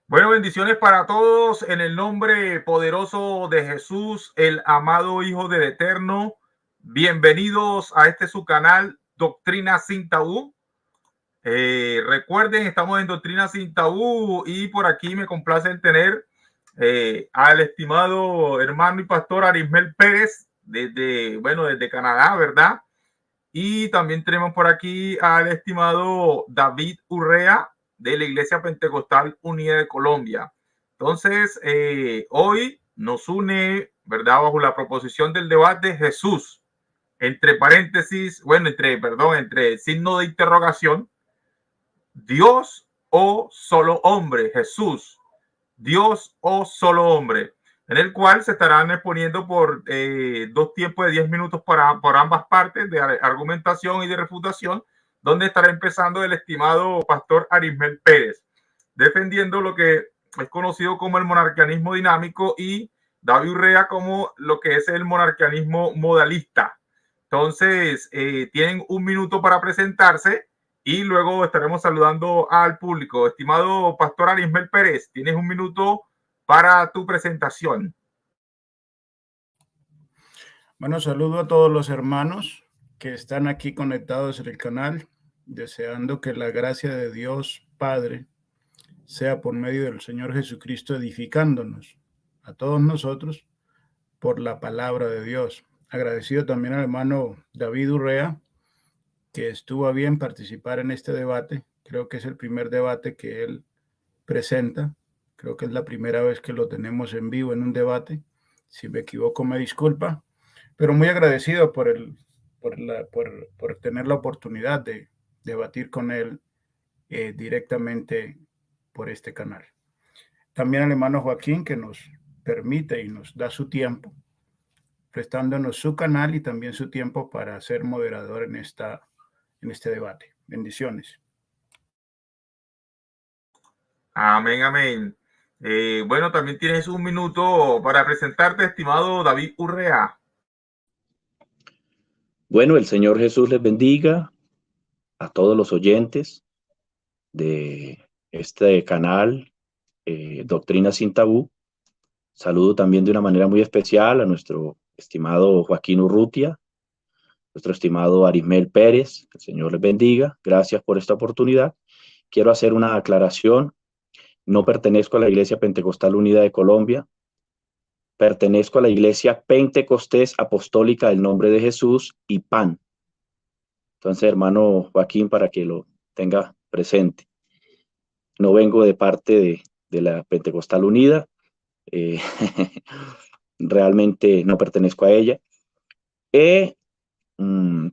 Bueno, bendiciones para todos en el nombre poderoso de Jesús, el amado Hijo del Eterno. Bienvenidos a este su canal, Doctrina Sin Tabú. Recuerden, estamos en Doctrina Sin Tabú y por aquí me complace en tener al estimado hermano y pastor Arismel Pérez desde Canadá, ¿verdad? Y también tenemos por aquí al estimado David Urrea de la Iglesia Pentecostal Unida de Colombia. Entonces, hoy nos une, ¿verdad? Bajo la proposición del debate Jesús, entre paréntesis, bueno, entre signo de interrogación, Dios o solo hombre, Jesús, Dios o solo hombre, en el cual se estarán exponiendo por dos tiempos de 10 minutos por ambas partes de argumentación y de refutación, donde estará empezando el estimado pastor Arismel Pérez, defendiendo lo que es conocido como el monarquianismo dinámico y David Urrea como lo que es el monarquianismo modalista. Entonces, tienen un minuto para presentarse y luego estaremos saludando al público. Estimado pastor Arismel Pérez, tienes un minuto para tu presentación. Bueno, saludo a todos los hermanos que están aquí conectados en el canal, deseando que la gracia de Dios Padre sea por medio del Señor Jesucristo edificándonos a todos nosotros por la palabra de Dios. Agradecido también al hermano David Urrea, que estuvo a bien participar en este debate. Creo que es el primer debate que él presenta. Creo que es la primera vez que lo tenemos en vivo en un debate. Si me equivoco, me disculpa, pero muy agradecido por tener la oportunidad de debatir con él directamente por este canal. También al hermano Joaquín, que nos permite y nos da su tiempo, prestándonos su canal y también su tiempo para ser moderador en este debate. Bendiciones. Amén, amén. Bueno, también tienes un minuto para presentarte, estimado David Urrea. Bueno, el Señor Jesús les bendiga a todos los oyentes de este canal, Doctrina Sin Tabú. Saludo también de una manera muy especial a nuestro estimado Joaquín Urrutia, nuestro estimado Arismel Pérez. Que el Señor les bendiga. Gracias por esta oportunidad. Quiero hacer una aclaración. No pertenezco a la Iglesia Pentecostal Unida de Colombia. Pertenezco a la Iglesia Pentecostés Apostólica del Nombre de Jesús y PAN. Entonces, hermano Joaquín, para que lo tenga presente. No vengo de parte de la Pentecostal Unida. Eh, realmente no pertenezco a ella.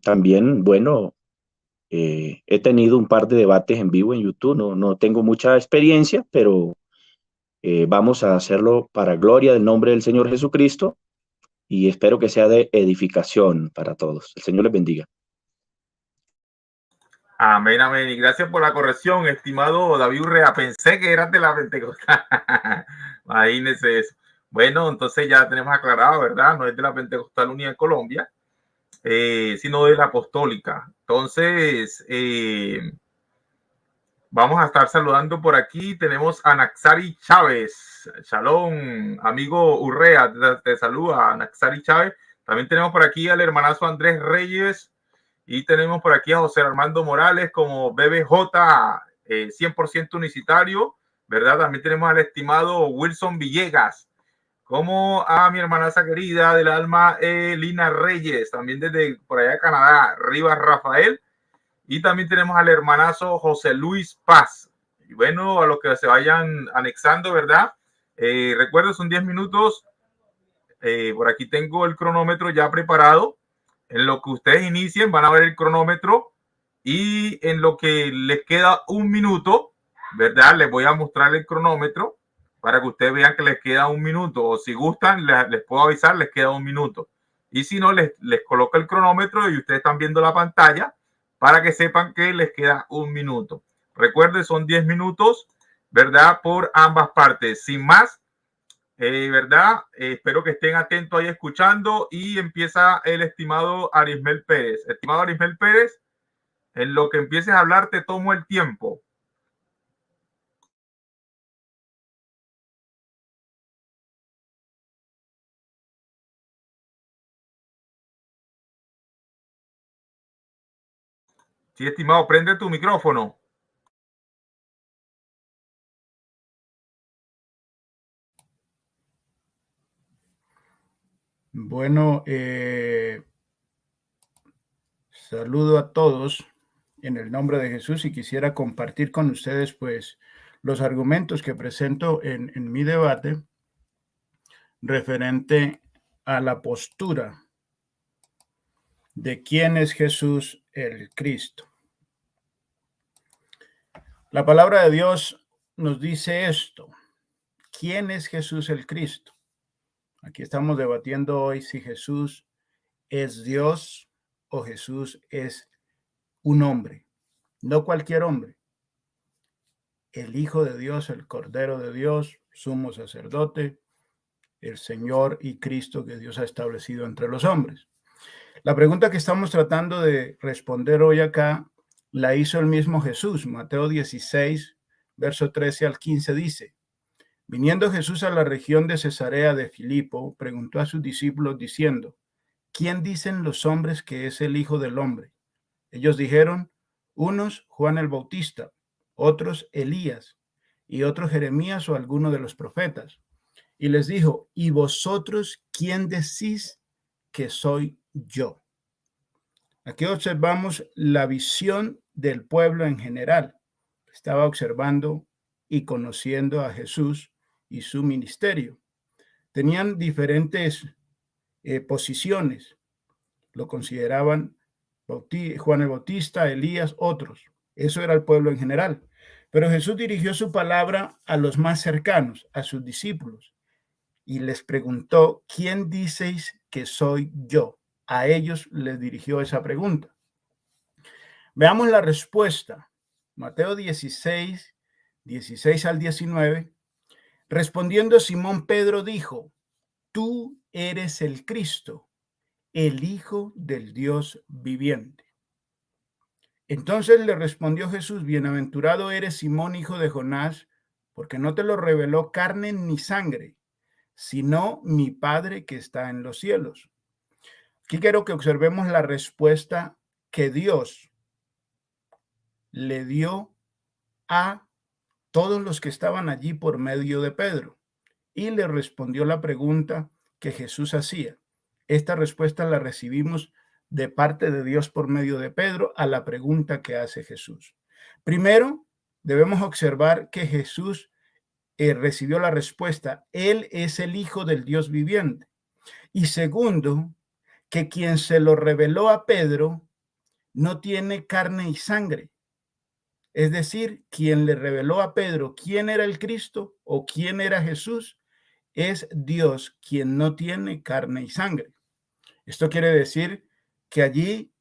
También, bueno, he tenido un par de debates en vivo en YouTube. No tengo mucha experiencia, pero vamos a hacerlo para gloria del nombre del Señor Jesucristo y espero que sea de edificación para todos. El Señor les bendiga. Amén, amén. Y gracias por la corrección, estimado David Urrea. Pensé que eras de la Pentecostal. Imagínese eso. Bueno, entonces ya tenemos aclarado, ¿verdad? No es de la Pentecostal Unida de Colombia, sino de la Apostólica. Entonces, vamos a estar saludando por aquí. Tenemos a Naxari Chávez. Shalom, amigo Urrea. Te saluda Naxari Chávez. También tenemos por aquí al hermanazo Andrés Reyes. Y tenemos por aquí a José Armando Morales como BBJ 100% unicitario, ¿verdad? También tenemos al estimado Wilson Villegas, como a mi hermanaza querida del alma Lina Reyes, también desde por allá de Canadá, Rivas Rafael. Y también tenemos al hermanazo José Luis Paz. Y bueno, a los que se vayan anexando, ¿verdad? Recuerden, son 10 minutos. Por aquí tengo el cronómetro ya preparado. En lo que ustedes inicien van a ver el cronómetro y en lo que les queda un minuto, ¿verdad? Les voy a mostrar el cronómetro para que ustedes vean que les queda un minuto, o si gustan, les puedo avisar, les queda un minuto. Y si no, les coloco el cronómetro y ustedes están viendo la pantalla para que sepan que les queda un minuto. Recuerden, son 10 minutos, ¿verdad? Por ambas partes. Sin más, ¿verdad? Espero que estén atentos ahí escuchando y empieza el estimado Arismel Pérez. Estimado Arismel Pérez, en lo que empieces a hablar te tomo el tiempo. Sí, estimado, prende tu micrófono. Bueno, saludo a todos en el nombre de Jesús y quisiera compartir con ustedes pues los argumentos que presento en mi debate referente a la postura de quién es Jesús el Cristo. La palabra de Dios nos dice esto: ¿quién es Jesús el Cristo? Aquí estamos debatiendo hoy si Jesús es Dios o Jesús es un hombre, no cualquier hombre, el Hijo de Dios, el Cordero de Dios, sumo sacerdote, el Señor y Cristo que Dios ha establecido entre los hombres. La pregunta que estamos tratando de responder hoy acá la hizo el mismo Jesús. Mateo 16, verso 13 al 15 dice: viniendo Jesús a la región de Cesarea de Filipo, preguntó a sus discípulos diciendo: ¿quién dicen los hombres que es el Hijo del Hombre? Ellos dijeron: unos Juan el Bautista, otros Elías, y otros Jeremías o alguno de los profetas. Y les dijo: ¿y vosotros quién decís que soy yo? Aquí observamos la visión del pueblo en general. Estaba observando y conociendo a Jesús y su ministerio. Tenían diferentes posiciones. Lo consideraban Juan el Bautista, Elías, otros. Eso era el pueblo en general. Pero Jesús dirigió su palabra a los más cercanos, a sus discípulos, y les preguntó: ¿quién diceis que soy yo? A ellos les dirigió esa pregunta. Veamos la respuesta. Mateo 16, 16 al 19. Respondiendo Simón Pedro dijo: tú eres el Cristo, el Hijo del Dios viviente. Entonces le respondió Jesús: bienaventurado eres, Simón, hijo de Jonás, porque no te lo reveló carne ni sangre, sino mi Padre que está en los cielos. Aquí quiero que observemos la respuesta que Dios le dio a todos los que estaban allí por medio de Pedro, y le respondió la pregunta que Jesús hacía. Esta respuesta la recibimos de parte de Dios por medio de Pedro a la pregunta que hace Jesús. Primero, debemos observar que Jesús recibió la respuesta: Él es el Hijo del Dios viviente. Y segundo, que quien se lo reveló a Pedro no tiene carne y sangre. Es decir, quien le reveló a Pedro quién era el Cristo o quién era Jesús es Dios, quien no tiene carne y sangre. Esto quiere decir que allí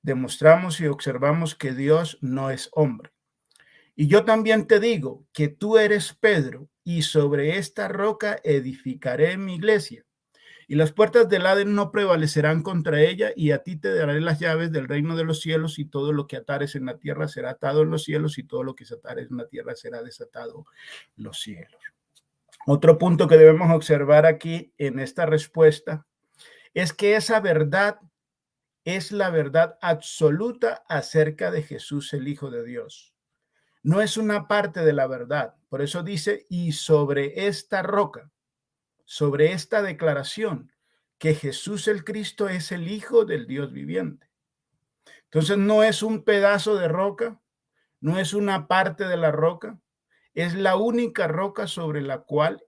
demostramos y observamos que Dios no es hombre. Y yo también te digo que tú eres Pedro, y sobre esta roca edificaré mi iglesia, y las puertas del Hades no prevalecerán contra ella, y a ti te daré las llaves del reino de los cielos, y todo lo que atares en la tierra será atado en los cielos, y todo lo que se atare en la tierra será desatado en los cielos. Otro punto que debemos observar aquí en esta respuesta es que esa verdad es la verdad absoluta acerca de Jesús, el Hijo de Dios. No es una parte de la verdad. Por eso dice: y sobre esta roca, sobre esta declaración, que Jesús el Cristo es el Hijo del Dios viviente. Entonces no es un pedazo de roca, no es una parte de la roca, es la única roca sobre la cual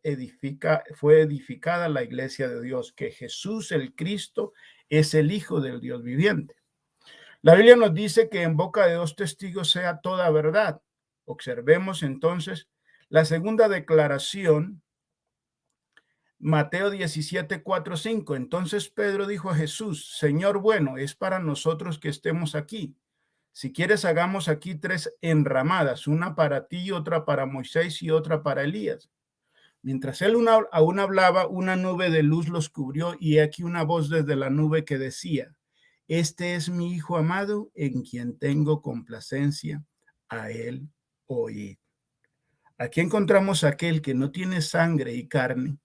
fue edificada la iglesia de Dios, que Jesús el Cristo es el Hijo del Dios viviente. La Biblia nos dice que en boca de dos testigos sea toda verdad. Observemos entonces la segunda declaración, Mateo 17, 4, 5. Entonces Pedro dijo a Jesús: Señor bueno, es para nosotros que estemos aquí. Si quieres, hagamos aquí 3 enramadas, una para ti, otra para Moisés y otra para Elías. Mientras él aún hablaba, una nube de luz los cubrió, y aquí una voz desde la nube que decía: este es mi Hijo amado, en quien tengo complacencia, a él oíd. Aquí encontramos a aquel que no tiene sangre y carne,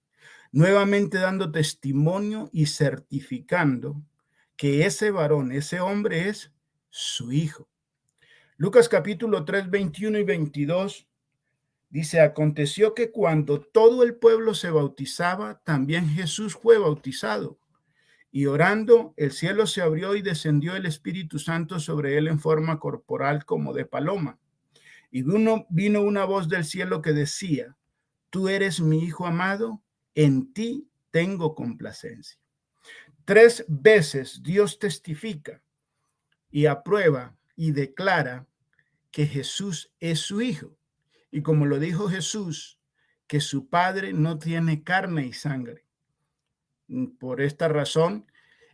nuevamente dando testimonio y certificando que ese varón, ese hombre, es su Hijo. Lucas capítulo 3, 21 y 22 dice, aconteció que cuando todo el pueblo se bautizaba, también Jesús fue bautizado. Y orando, el cielo se abrió y descendió el Espíritu Santo sobre él en forma corporal como de paloma. Y vino una voz del cielo que decía, tú eres mi Hijo amado, en ti tengo complacencia. 3 veces Dios testifica y aprueba y declara que Jesús es su Hijo. Y como lo dijo Jesús, que su Padre no tiene carne y sangre. Por esta razón,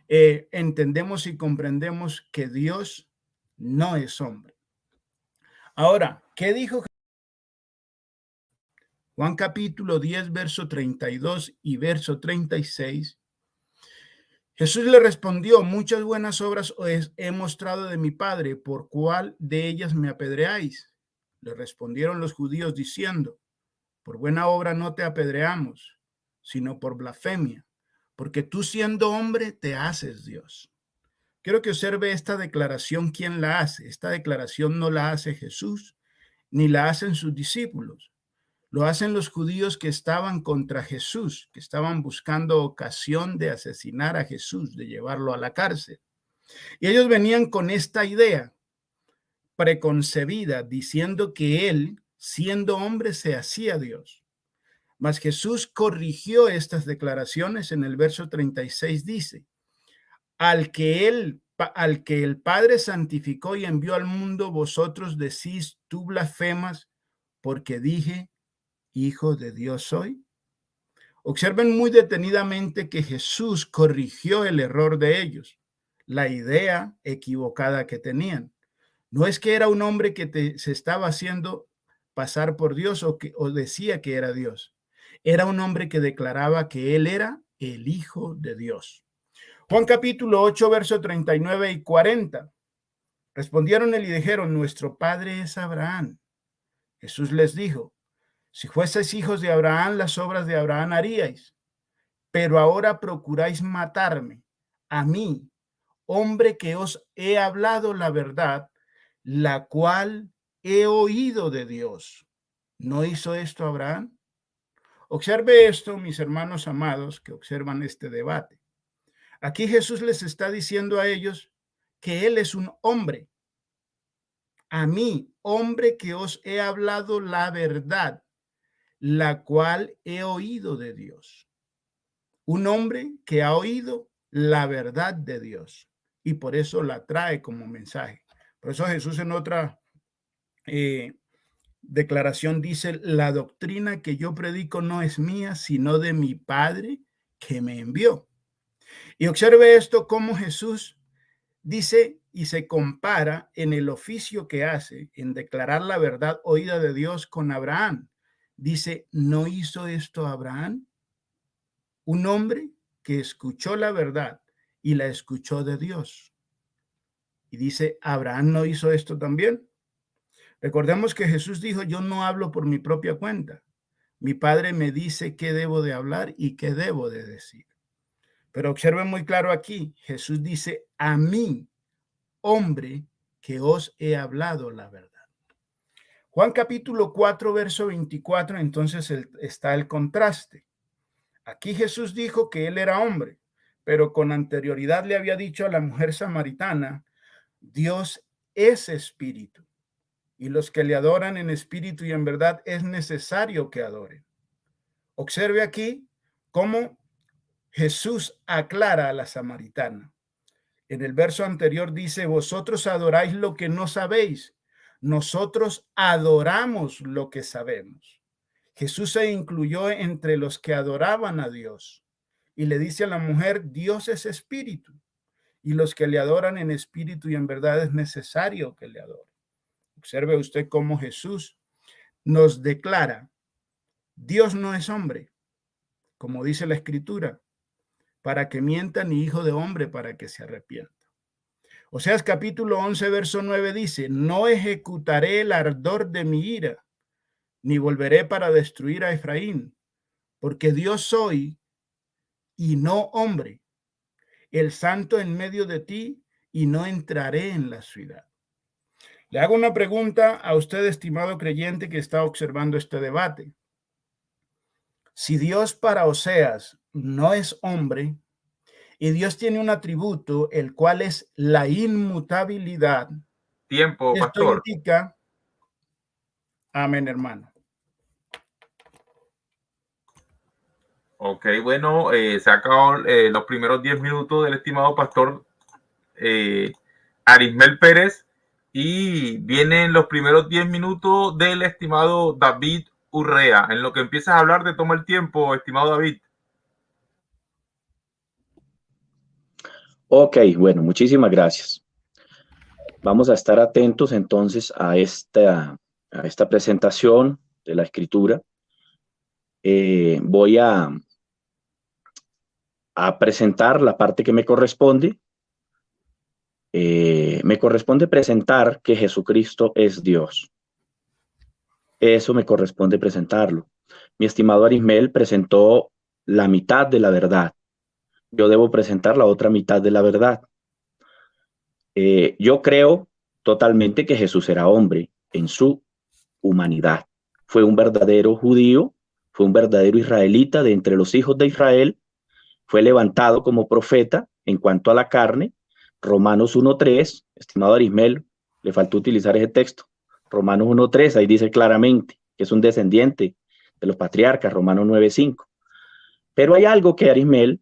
entendemos y comprendemos que Dios no es hombre. Ahora, ¿qué dijo Juan capítulo 10, verso 32 y verso 36? Jesús le respondió, muchas buenas obras os he mostrado de mi Padre, ¿por cuál de ellas me apedreáis? Le respondieron los judíos diciendo, por buena obra no te apedreamos, sino por blasfemia, porque tú siendo hombre te haces Dios. Quiero que observe esta declaración, ¿quién la hace? Esta declaración no la hace Jesús, ni la hacen sus discípulos. Lo hacen los judíos que estaban contra Jesús, que estaban buscando ocasión de asesinar a Jesús, de llevarlo a la cárcel. Y ellos venían con esta idea preconcebida, diciendo que él, siendo hombre, se hacía Dios. Mas Jesús corrigió estas declaraciones. En el verso 36 dice, al que el Padre santificó y envió al mundo, vosotros decís, tú blasfemas, porque dije, Hijo de Dios soy. Observen muy detenidamente que Jesús corrigió el error de ellos, la idea equivocada que tenían. No es que era un hombre que se estaba haciendo pasar por Dios o decía que era Dios. Era un hombre que declaraba que él era el Hijo de Dios. Juan capítulo 8, verso 39 y 40. Respondieron él y dijeron, nuestro padre es Abraham. Jesús les dijo, si fueseis hijos de Abraham, las obras de Abraham haríais. Pero ahora procuráis matarme, a mí, hombre que os he hablado la verdad, la cual he oído de Dios. ¿No hizo esto Abraham? Observe esto, mis hermanos amados, que observan este debate. Aquí Jesús les está diciendo a ellos que él es un hombre. A mí, hombre que os he hablado la verdad, la cual he oído de Dios. Un hombre que ha oído la verdad de Dios y por eso la trae como mensaje. Por eso Jesús en otra declaración dice, la doctrina que yo predico no es mía, sino de mi Padre que me envió. Y observe esto, cómo Jesús dice y se compara en el oficio que hace en declarar la verdad oída de Dios con Abraham. Dice, ¿no hizo esto Abraham? Un hombre que escuchó la verdad y la escuchó de Dios. Y dice, ¿Abraham no hizo esto también? Recordemos que Jesús dijo, yo no hablo por mi propia cuenta. Mi Padre me dice qué debo de hablar y qué debo de decir. Pero observen muy claro aquí, Jesús dice, a mí, hombre, que os he hablado la verdad. Juan capítulo 4, verso 24, entonces está el contraste. Aquí Jesús dijo que él era hombre, pero con anterioridad le había dicho a la mujer samaritana, Dios es espíritu, y los que le adoran en espíritu y en verdad es necesario que adoren. Observe aquí cómo Jesús aclara a la samaritana. En el verso anterior dice, vosotros adoráis lo que no sabéis, nosotros adoramos lo que sabemos. Jesús se incluyó entre los que adoraban a Dios y le dice a la mujer, Dios es espíritu y los que le adoran en espíritu y en verdad es necesario que le adoren. Observe usted cómo Jesús nos declara, Dios no es hombre, como dice la Escritura, para que mienta, ni hijo de hombre para que se arrepienta. Oseas capítulo 11, verso 9 dice, no ejecutaré el ardor de mi ira, ni volveré para destruir a Efraín, porque Dios soy y no hombre, el santo en medio de ti, y no entraré en la ciudad. Le hago una pregunta a usted, estimado creyente, que está observando este debate. Si Dios para Oseas no es hombre y Dios tiene un atributo, el cual es la inmutabilidad, Tiempo, esto pastor. indica, amén, hermano. Ok, bueno, se acabaron los primeros 10 minutos del estimado pastor Arismel Pérez y vienen los primeros 10 minutos del estimado David Urrea. En lo que empiezas a hablar de toma el tiempo, estimado David. Ok, bueno, muchísimas gracias. Vamos a estar atentos entonces a esta presentación de la escritura. Voy a presentar la parte que me corresponde. Me corresponde presentar que Jesucristo es Dios. Eso me corresponde presentarlo. Mi estimado Arismel presentó la mitad de la verdad. Yo debo presentar la otra mitad de la verdad. Yo creo totalmente que Jesús era hombre en su humanidad. Fue un verdadero judío, fue un verdadero israelita de entre los hijos de Israel, fue levantado como profeta en cuanto a la carne. Romanos 1:3, estimado Arismel, le faltó utilizar ese texto. Romanos 1:3, ahí dice claramente que es un descendiente de los patriarcas, Romanos 9:5. Pero hay algo que Arismel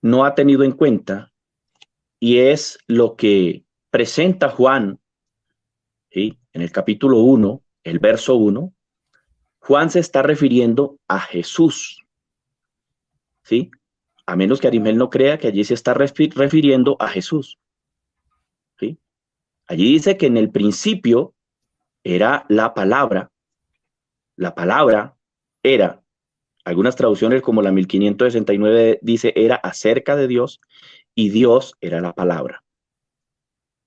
no ha tenido en cuenta y es lo que presenta Juan, ¿sí? En el capítulo 1, el verso 1, Juan se está refiriendo a Jesús, ¿sí? A menos que Arismel no crea que allí se está refiriendo a Jesús, ¿sí? Allí dice que en el principio era la palabra era, algunas traducciones como la 1569 dice era acerca de Dios y Dios era la palabra,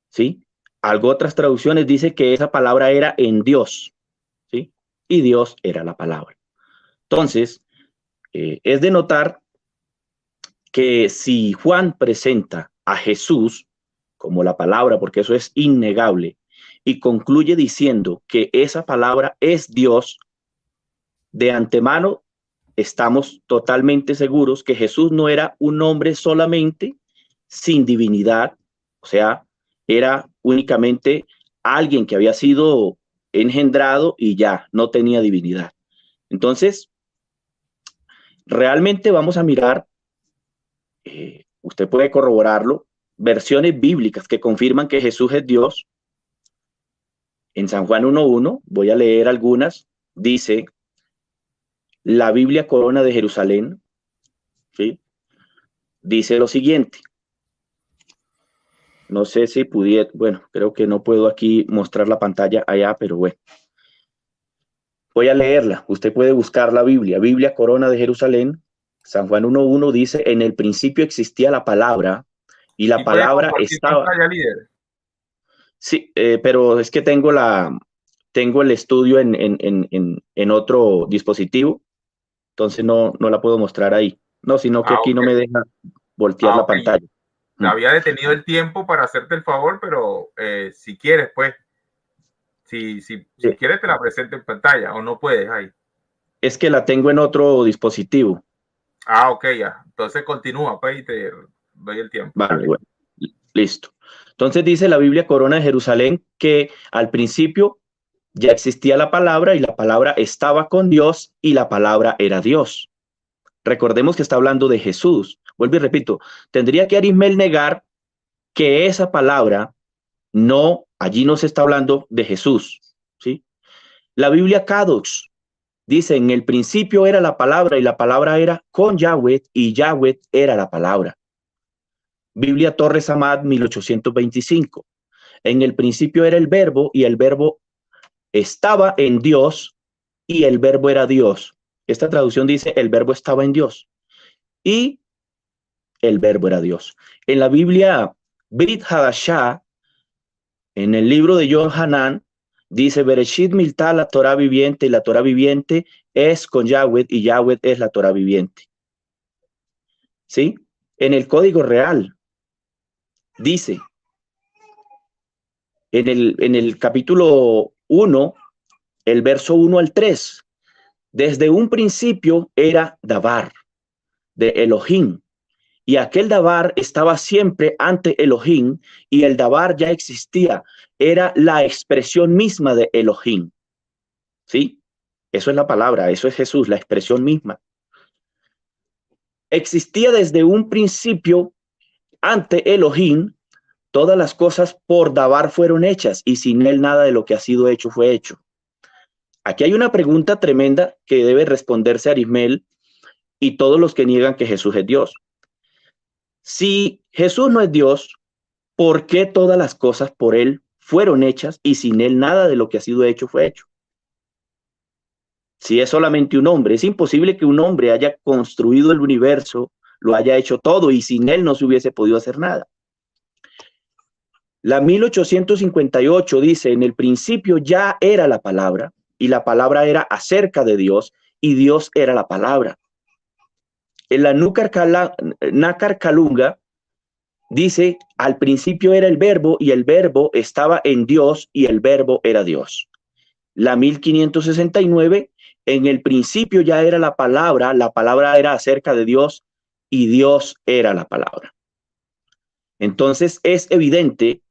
¿sí? Algo otras traducciones dice que esa palabra era en Dios, ¿sí? Y Dios era la palabra. Entonces, es de notar que si Juan presenta a Jesús como la palabra, porque eso es innegable, y concluye diciendo que esa palabra es Dios, de antemano estamos totalmente seguros que Jesús no era un hombre solamente sin divinidad, o sea, era únicamente alguien que había sido engendrado y ya no tenía divinidad. Entonces, realmente vamos a mirar, usted puede corroborarlo, versiones bíblicas que confirman que Jesús es Dios. En San Juan 1:1, voy a leer algunas, dice, la Biblia Corona de Jerusalén, ¿sí? Dice lo siguiente. No sé si pudiera, bueno, creo que no puedo aquí mostrar la pantalla allá, pero bueno. Voy a leerla. Usted puede buscar la Biblia. Biblia Corona de Jerusalén. San Juan 1:1 dice, en el principio existía la palabra y la palabra estaba... Pantalla, líder. Sí, pero es que tengo el estudio en otro dispositivo, entonces no la puedo mostrar ahí. No, sino que aquí no me deja voltear la pantalla. Había detenido el tiempo para hacerte el favor, pero si quieres, pues, si quieres te la presento en pantalla o no puedes ahí. Es que la tengo en otro dispositivo. Ah, ok, ya. Entonces continúa, pues, y te doy el tiempo. Vale, bueno, listo. Entonces dice la Biblia Corona de Jerusalén que al principio ya existía la palabra y la palabra estaba con Dios y la palabra era Dios. Recordemos que está hablando de Jesús. Vuelvo y repito, tendría que Arismel negar que esa palabra allí no se está hablando de Jesús, ¿sí? La Biblia Kadosh dice, en el principio era la palabra y la palabra era con Yahweh y Yahweh era la palabra. Biblia Torres Amad 1825. En el principio era el verbo y el verbo estaba en Dios y el verbo era Dios. Esta traducción dice el verbo estaba en Dios y el verbo era Dios. En la Biblia Brit Hadashah, en el libro de John Hanan, dice Bereshit Miltá, la Torah viviente, y la Torah viviente es con Yahweh y Yahweh es la Torah viviente. ¿Sí? En el Código Real dice en el capítulo 1, el verso 1 al 3. Desde un principio era Dabar, de Elohim, y aquel Dabar estaba siempre ante Elohim, y el Dabar ya existía, era la expresión misma de Elohim. ¿Sí? Eso es la palabra, eso es Jesús, la expresión misma. Existía desde un principio ante Elohim, todas las cosas por Dabar fueron hechas, y sin él nada de lo que ha sido hecho fue hecho. Aquí hay una pregunta tremenda que debe responderse Arismel y todos los que niegan que Jesús es Dios. Si Jesús no es Dios, ¿por qué todas las cosas por él fueron hechas y sin él nada de lo que ha sido hecho fue hecho? Si es solamente un hombre, es imposible que un hombre haya construido el universo, lo haya hecho todo y sin él no se hubiese podido hacer nada. La 1858 dice, en el principio ya era la palabra, y la palabra era acerca de Dios, y Dios era la palabra. En la Nácar Calunga dice, al principio era el verbo, y el verbo estaba en Dios, y el verbo era Dios. La 1569, en el principio ya era la palabra era acerca de Dios, y Dios era la palabra. Entonces es evidente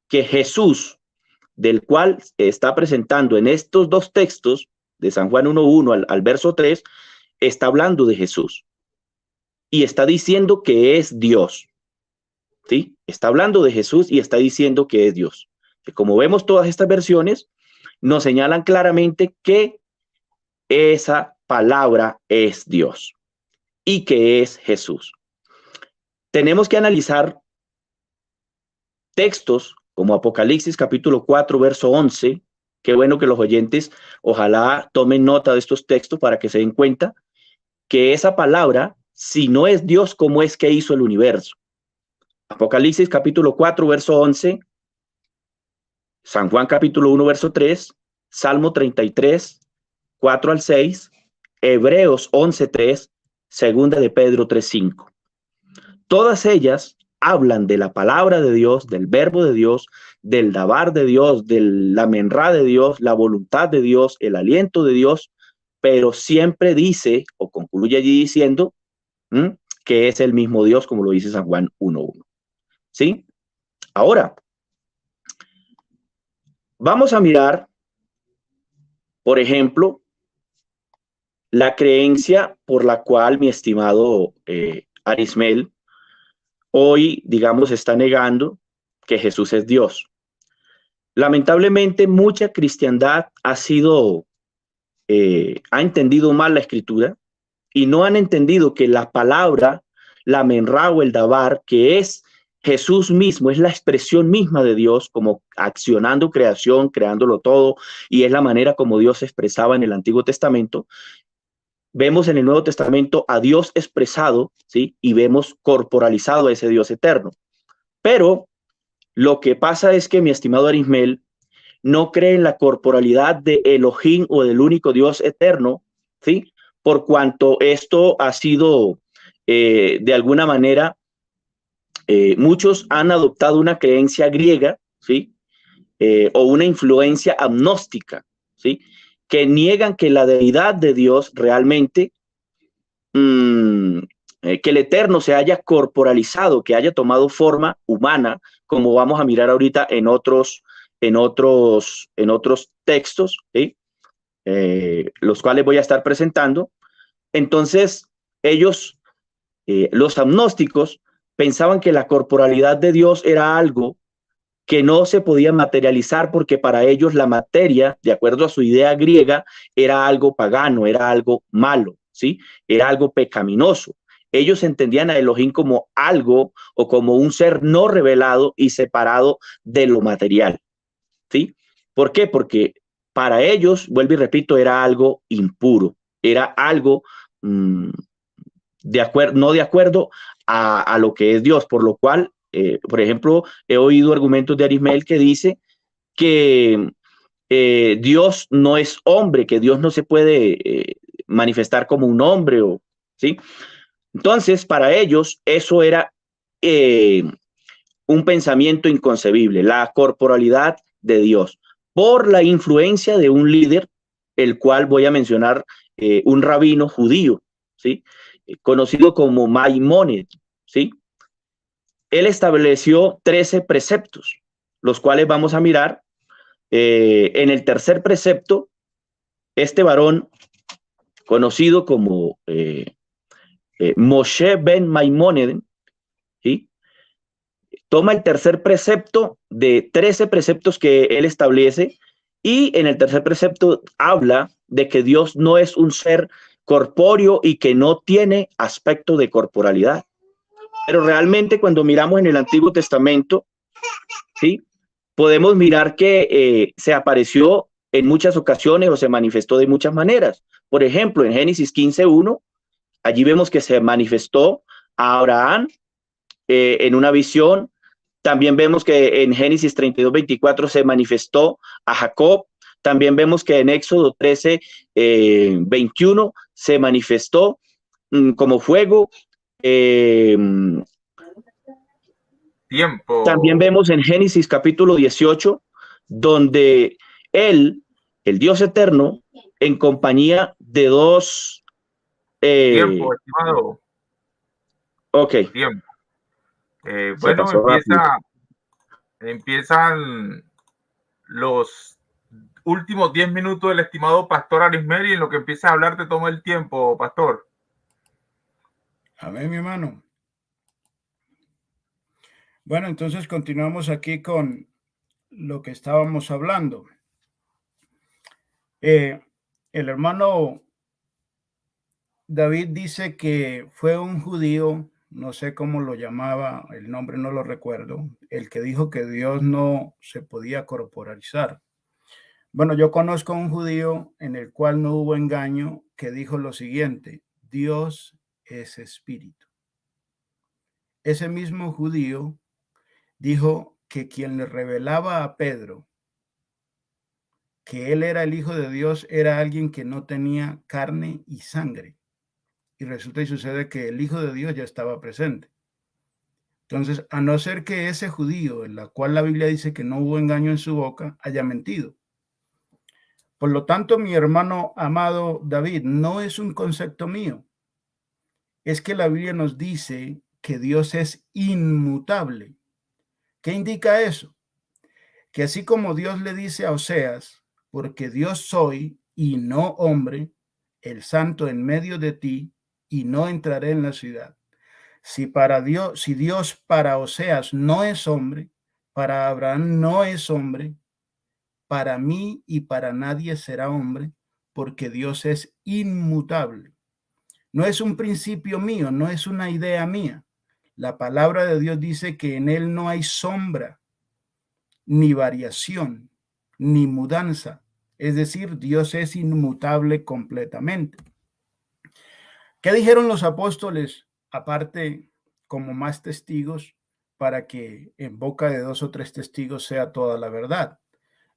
que Jesús, del cual está presentando en estos dos textos, de San Juan 1:1 al verso 3, está hablando de Jesús y está diciendo que es Dios. ¿Sí? Está hablando de Jesús y está diciendo que es Dios. Que como vemos todas estas versiones, nos señalan claramente que esa palabra es Dios y que es Jesús. Tenemos que analizar textos como Apocalipsis capítulo 4, verso 11. Qué bueno que los oyentes ojalá tomen nota de estos textos para que se den cuenta que esa palabra, si no es Dios, ¿cómo es que hizo el universo? Apocalipsis capítulo 4, verso 11, San Juan capítulo 1, verso 3, Salmo 33, 4 al 6, Hebreos 11, 3, Segunda de Pedro 3, 5. Todas ellas hablan de la palabra de Dios, del verbo de Dios, del dabar de Dios, de la menra de Dios, la voluntad de Dios, el aliento de Dios, pero siempre dice o concluye allí diciendo que es el mismo Dios, como lo dice San Juan 1:1. ¿Sí? Ahora, vamos a mirar, por ejemplo, la creencia por la cual mi estimado Arismel hoy, digamos, está negando que Jesús es Dios. Lamentablemente, mucha cristiandad ha entendido mal la escritura y no han entendido que la palabra, la menra o el dabar, que es Jesús mismo, es la expresión misma de Dios, como accionando creación, creándolo todo, y es la manera como Dios se expresaba en el Antiguo Testamento. Vemos en el Nuevo Testamento a Dios expresado, ¿sí? Y vemos corporalizado a ese Dios eterno. Pero lo que pasa es que mi estimado Arismel no cree en la corporalidad de Elohim o del único Dios eterno, ¿sí? Por cuanto esto ha sido, de alguna manera, muchos han adoptado una creencia griega, ¿sí? O una influencia agnóstica, ¿sí? Que niegan que la deidad de Dios realmente, que el eterno se haya corporalizado, que haya tomado forma humana, como vamos a mirar ahorita en otros textos, ¿sí? Los cuales voy a estar presentando. Entonces, ellos, los agnósticos, pensaban que la corporalidad de Dios era algo que no se podía materializar porque para ellos la materia, de acuerdo a su idea griega, era algo pagano, era algo malo, ¿sí? Era algo pecaminoso. Ellos entendían a Elohim como algo o como un ser no revelado y separado de lo material, ¿sí? ¿Por qué? Porque para ellos, vuelvo y repito, era algo impuro, era algo no de acuerdo a lo que es Dios, por lo cual, por ejemplo, he oído argumentos de Arismel que dice que Dios no es hombre, que Dios no se puede manifestar como un hombre, ¿sí? Entonces, para ellos, eso era un pensamiento inconcebible. La corporalidad de Dios por la influencia de un líder, el cual voy a mencionar, un rabino judío, ¿sí? Conocido como Maimónides, ¿sí? Él estableció 13 preceptos, los cuales vamos a mirar. En el tercer precepto, este varón, conocido como Moshe ben Maimónides, ¿sí? Toma el tercer precepto de 13 preceptos que él establece, y en el tercer precepto habla de que Dios no es un ser corpóreo y que no tiene aspecto de corporalidad. Pero realmente cuando miramos en el Antiguo Testamento, ¿sí?, podemos mirar que se apareció en muchas ocasiones o se manifestó de muchas maneras. Por ejemplo, en Génesis 15:1, allí vemos que se manifestó a Abraham en una visión. También vemos que en Génesis 32:24 se manifestó a Jacob. También vemos que en Éxodo 13:21 se manifestó como fuego. Tiempo. También vemos en Génesis capítulo 18, donde él, el Dios eterno, en compañía de dos... Tiempo, estimado. Ok. Tiempo. Se Bueno, pasó rápido. empiezan los últimos 10 minutos del estimado Pastor Arismendi. En lo que empiezas a hablar te toma el tiempo, Pastor. Amén, mi hermano. Bueno, entonces continuamos aquí con lo que estábamos hablando. El hermano David dice que fue un judío, no sé cómo lo llamaba, el nombre no lo recuerdo, el que dijo que Dios no se podía corporalizar. Bueno, yo conozco a un judío en el cual no hubo engaño, que dijo lo siguiente: Dios es espíritu. Ese mismo judío dijo que quien le revelaba a Pedro que él era el Hijo de Dios era alguien que no tenía carne y sangre. Y resulta y sucede que el Hijo de Dios ya estaba presente. Entonces, a no ser que ese judío, en la cual la Biblia dice que no hubo engaño en su boca, haya mentido. Por lo tanto, mi hermano amado David, no es un concepto mío. Es que la Biblia nos dice que Dios es inmutable. ¿Qué indica eso? Que así como Dios le dice a Oseas, porque Dios soy y no hombre, el santo en medio de ti, y no entraré en la ciudad. Si Dios para Oseas no es hombre, para Abraham no es hombre, para mí y para nadie será hombre, porque Dios es inmutable. No es un principio mío, no es una idea mía. La palabra de Dios dice que en él no hay sombra, ni variación, ni mudanza. Es decir, Dios es inmutable completamente. ¿Qué dijeron los apóstoles, aparte como más testigos, para que en boca de 2 o 3 testigos sea toda la verdad?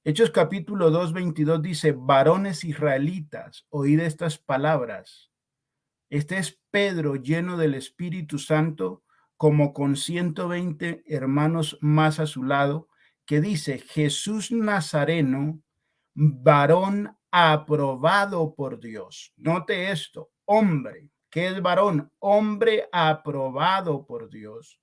Hechos capítulo 2:22 dice: varones israelitas, oíd estas palabras. Este es Pedro lleno del Espíritu Santo, como con 120 hermanos más a su lado, que dice: Jesús Nazareno, varón aprobado por Dios. Note esto: hombre. ¿Qué es varón? Hombre aprobado por Dios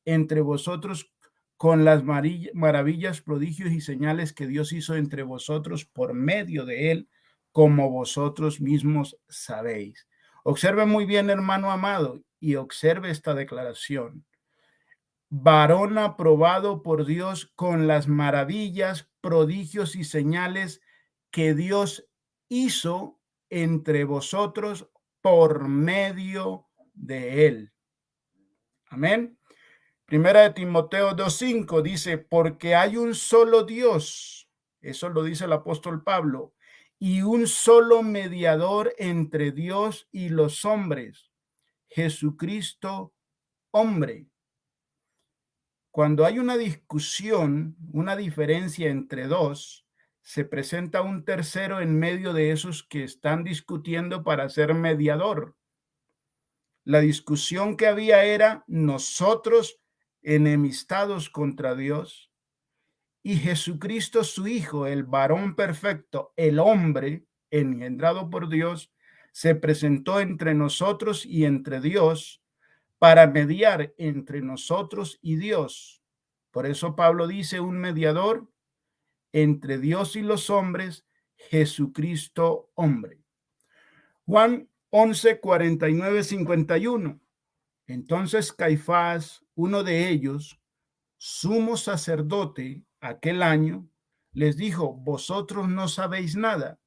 entre vosotros, con las maravillas, prodigios y señales que Dios hizo entre vosotros por medio de él, como vosotros mismos sabéis. Observe muy bien, hermano amado, y observe esta declaración: varón aprobado por Dios con las maravillas, prodigios y señales que Dios hizo entre vosotros por medio de él. Amén. Primera de Timoteo 2:5 dice: porque hay un solo Dios, eso lo dice el apóstol Pablo, y un solo mediador entre Dios y los hombres, Jesucristo, hombre. Cuando hay una discusión, una diferencia entre dos, se presenta un tercero en medio de esos que están discutiendo para ser mediador. La discusión que había era nosotros enemistados contra Dios y Jesucristo su Hijo, el varón perfecto, el hombre engendrado por Dios, se presentó entre nosotros y entre Dios para mediar entre nosotros y Dios. Por eso Pablo dice un mediador entre Dios y los hombres, Jesucristo hombre. Juan 11, 49, 51. Entonces Caifás, uno de ellos, sumo sacerdote aquel año, les dijo: vosotros no sabéis nada,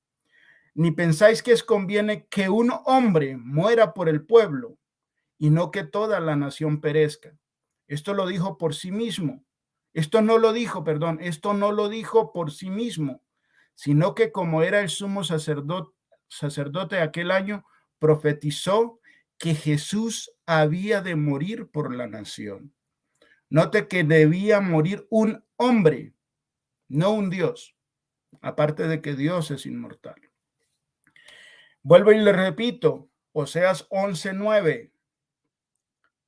ni pensáis que es conviene que un hombre muera por el pueblo y no que toda la nación perezca. Esto lo dijo por sí mismo. Esto no lo dijo por sí mismo, sino que como era el sumo sacerdote aquel año, profetizó que Jesús había de morir por la nación. Note que debía morir un hombre, no un Dios, aparte de que Dios es inmortal. Vuelvo y le repito, Oseas 11:9.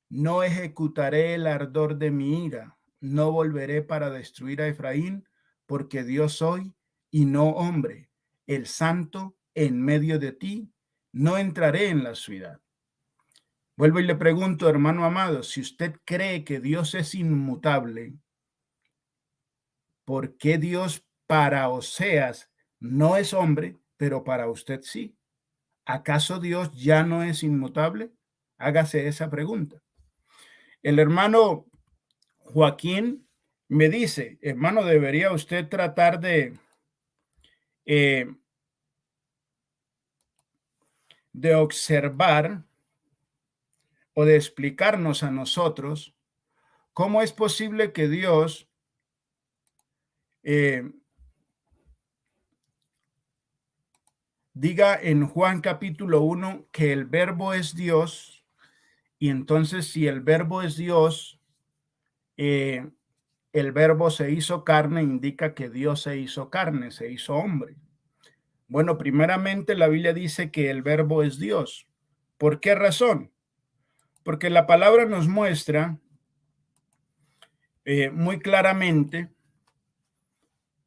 No ejecutaré el ardor de mi ira, no volveré para destruir a Efraín, porque Dios soy y no hombre, el santo en medio de ti, no entraré en la ciudad. Vuelvo y le pregunto, hermano amado, si usted cree que Dios es inmutable, ¿por qué Dios para Oseas no es hombre, pero para usted sí? ¿Acaso Dios ya no es inmutable? Hágase esa pregunta. El hermano Joaquín me dice: hermano, debería usted tratar de observar o de explicarnos a nosotros cómo es posible que Dios diga en Juan capítulo 1 que el verbo es Dios, y entonces si el verbo es Dios, el verbo se hizo carne, indica que Dios se hizo carne, se hizo hombre. Bueno, primeramente la Biblia dice que el verbo es Dios. ¿Por qué razón? Porque la palabra nos muestra muy claramente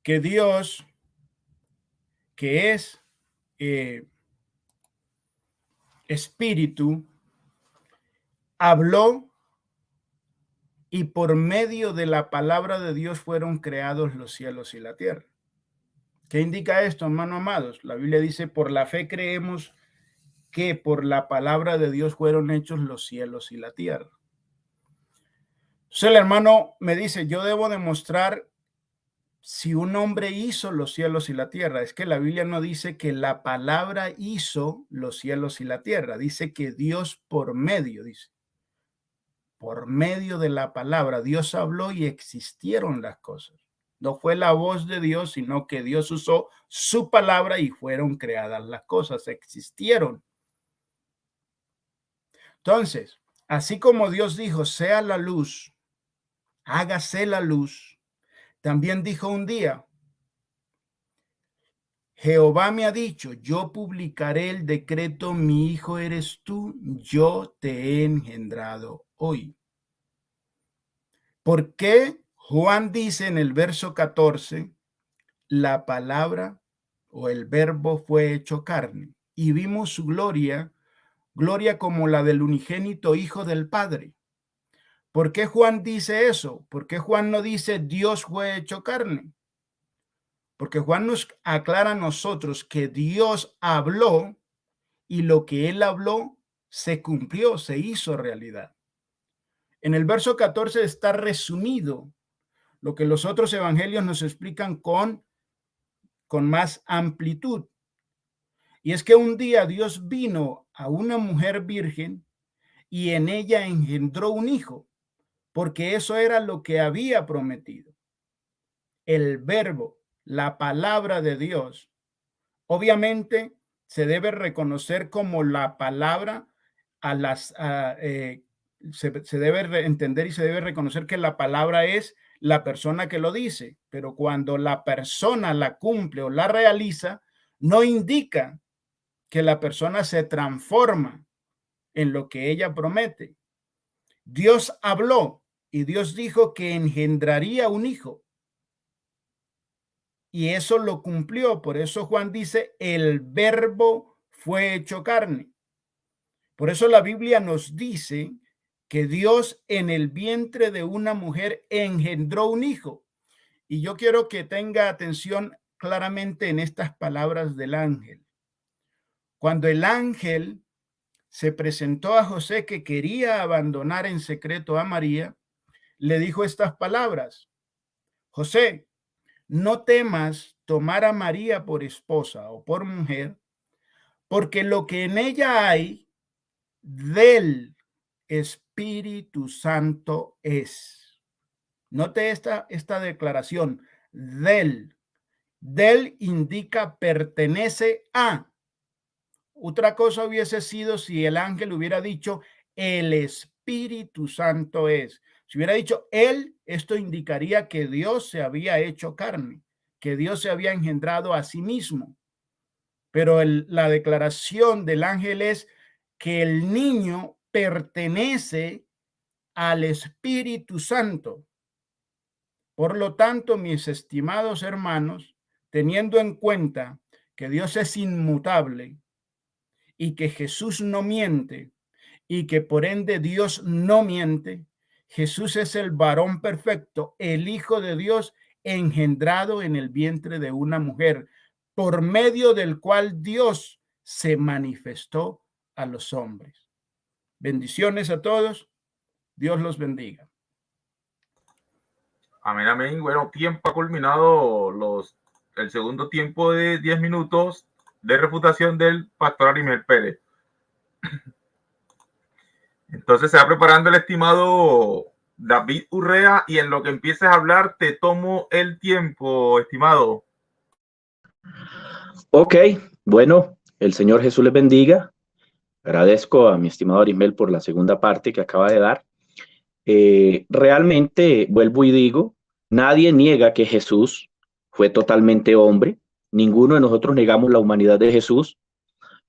que Dios, que es espíritu, habló, y por medio de la palabra de Dios fueron creados los cielos y la tierra. ¿Qué indica esto, hermano amados? La Biblia dice: por la fe creemos que por la palabra de Dios fueron hechos los cielos y la tierra. Entonces el hermano me dice: yo debo demostrar si un hombre hizo los cielos y la tierra. Es que la Biblia no dice que la palabra hizo los cielos y la tierra. Dice que Dios por medio de la palabra, Dios habló y existieron las cosas. No fue la voz de Dios, sino que Dios usó su palabra y fueron creadas las cosas, existieron. Entonces, así como Dios dijo: sea la luz, hágase la luz, también dijo un día: Jehová me ha dicho, yo publicaré el decreto, mi hijo eres tú, yo te he engendrado hoy. ¿Por qué Juan dice en el verso 14, la palabra o el verbo fue hecho carne y vimos su gloria como la del unigénito Hijo del Padre? ¿Por qué Juan dice eso? ¿Por qué Juan no dice Dios fue hecho carne? Porque Juan nos aclara a nosotros que Dios habló y lo que él habló se cumplió, se hizo realidad. En el verso 14 está resumido lo que los otros evangelios nos explican con más amplitud. Y es que un día Dios vino a una mujer virgen y en ella engendró un hijo, porque eso era lo que había prometido. El verbo, la palabra de Dios, obviamente se debe reconocer como la palabra se debe entender y se debe reconocer que la palabra es la persona que lo dice, pero cuando la persona la cumple o la realiza, no indica que la persona se transforma en lo que ella promete. Dios habló y Dios dijo que engendraría un hijo. y eso lo cumplió. Por eso Juan dice, el verbo fue hecho carne. Por eso la Biblia nos dice que Dios en el vientre de una mujer engendró un hijo. Y yo quiero que tenga atención claramente en estas palabras del ángel. Cuando el ángel se presentó a José, que quería abandonar en secreto a María, le dijo estas palabras: José, no temas tomar a María por esposa o por mujer, porque lo que en ella hay del Espíritu Santo es. Note esta declaración, del. Del indica pertenece a. Otra cosa hubiese sido si el ángel hubiera dicho el Espíritu Santo es. Si hubiera dicho él, esto indicaría que Dios se había hecho carne, que Dios se había engendrado a sí mismo. Pero la declaración del ángel es que el niño pertenece al Espíritu Santo. Por lo tanto, mis estimados hermanos, teniendo en cuenta que Dios es inmutable y que Jesús no miente y que por ende Dios no miente, Jesús es el varón perfecto, el Hijo de Dios engendrado en el vientre de una mujer, por medio del cual Dios se manifestó a los hombres. Bendiciones a todos. Dios los bendiga. Amén, amén. Bueno, tiempo ha culminado el segundo tiempo de 10 minutos de refutación del pastor Arimel Pérez. Entonces se va preparando el estimado David Urrea, y en lo que empieces a hablar te tomo el tiempo, estimado. Ok, bueno, el Señor Jesús les bendiga. Agradezco a mi estimado Arimel por la segunda parte que acaba de dar. Realmente, vuelvo y digo, nadie niega que Jesús fue totalmente hombre. Ninguno de nosotros negamos la humanidad de Jesús.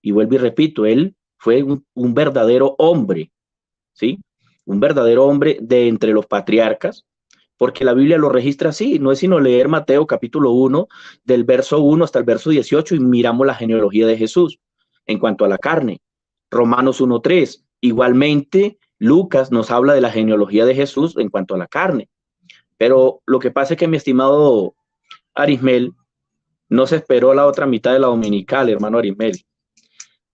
Y vuelvo y repito, él fue un verdadero hombre, ¿sí? Un verdadero hombre de entre los patriarcas, porque la Biblia lo registra así. No es sino leer Mateo capítulo 1, del verso 1 hasta el verso 18, y miramos la genealogía de Jesús en cuanto a la carne. Romanos 1:3. Igualmente, Lucas nos habla de la genealogía de Jesús en cuanto a la carne. Pero lo que pasa es que mi estimado Arismel no se esperó la otra mitad de la dominical, hermano Arismel.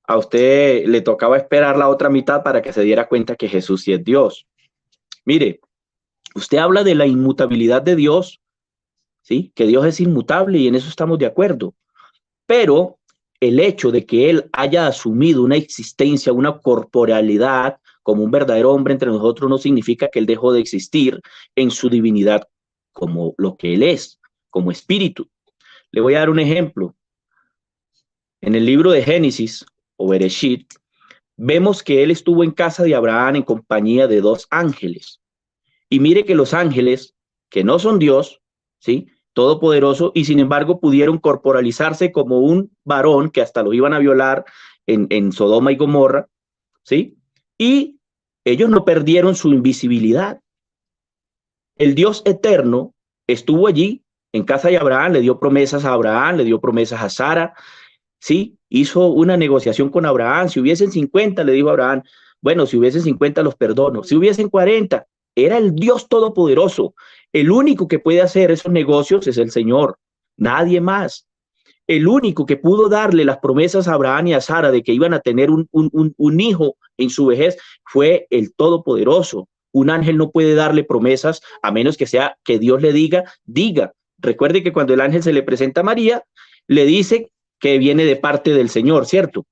A usted le tocaba esperar la otra mitad para que se diera cuenta que Jesús sí es Dios. Mire, usted habla de la inmutabilidad de Dios, ¿sí? Que Dios es inmutable y en eso estamos de acuerdo. Pero el hecho de que Él haya asumido una existencia, una corporalidad como un verdadero hombre entre nosotros, no significa que Él dejó de existir en su divinidad como lo que Él es, como espíritu. Le voy a dar un ejemplo. En el libro de Génesis o Bereshit, vemos que Él estuvo en casa de Abraham en compañía de 2 ángeles. Y mire que los ángeles, que no son Dios, ¿sí?, todopoderoso, y sin embargo pudieron corporalizarse como un varón que hasta lo iban a violar en Sodoma y Gomorra, ¿sí? Y ellos no perdieron su invisibilidad. El Dios eterno estuvo allí en casa de Abraham, le dio promesas a Abraham, le dio promesas a Sara, ¿sí? Hizo una negociación con Abraham. Si hubiesen 50, le dijo a Abraham, bueno, si hubiesen 50 los perdono. Si hubiesen 40, era el Dios todopoderoso. El único que puede hacer esos negocios es el Señor, nadie más. El único que pudo darle las promesas a Abraham y a Sara de que iban a tener un hijo en su vejez fue el Todopoderoso. Un ángel no puede darle promesas a menos que sea que Dios le diga. Recuerde que cuando el ángel se le presenta a María, le dice que viene de parte del Señor, ¿cierto?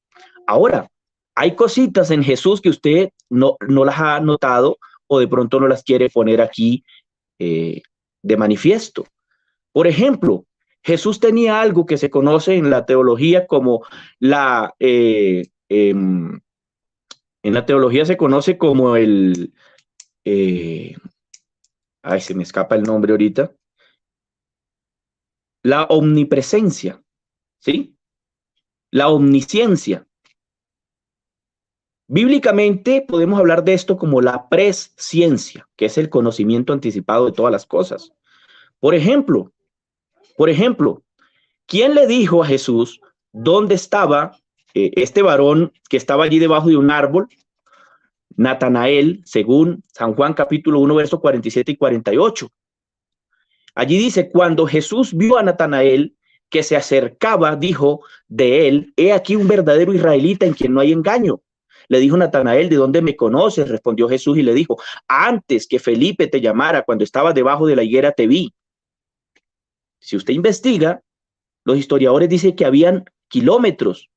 Ahora, hay cositas en Jesús que usted no las ha notado o de pronto no las quiere poner aquí de manifiesto. Por ejemplo, Jesús tenía algo que se conoce en la teología como en la teología se conoce como se me escapa el nombre ahorita, la omnipresencia, ¿sí? La omnisciencia. Bíblicamente podemos hablar de esto como la presciencia, que es el conocimiento anticipado de todas las cosas. Por ejemplo, Por ejemplo, ¿quién le dijo a Jesús dónde estaba este varón que estaba allí debajo de un árbol? Natanael, según San Juan capítulo 1, versos 47 y 48. Allí dice, cuando Jesús vio a Natanael que se acercaba, dijo de él, he aquí un verdadero israelita en quien no hay engaño. Le dijo Natanael, ¿de dónde me conoces? Respondió Jesús y le dijo, antes que Felipe te llamara, cuando estabas debajo de la higuera te vi. Si usted investiga, los historiadores dicen que habían kilómetros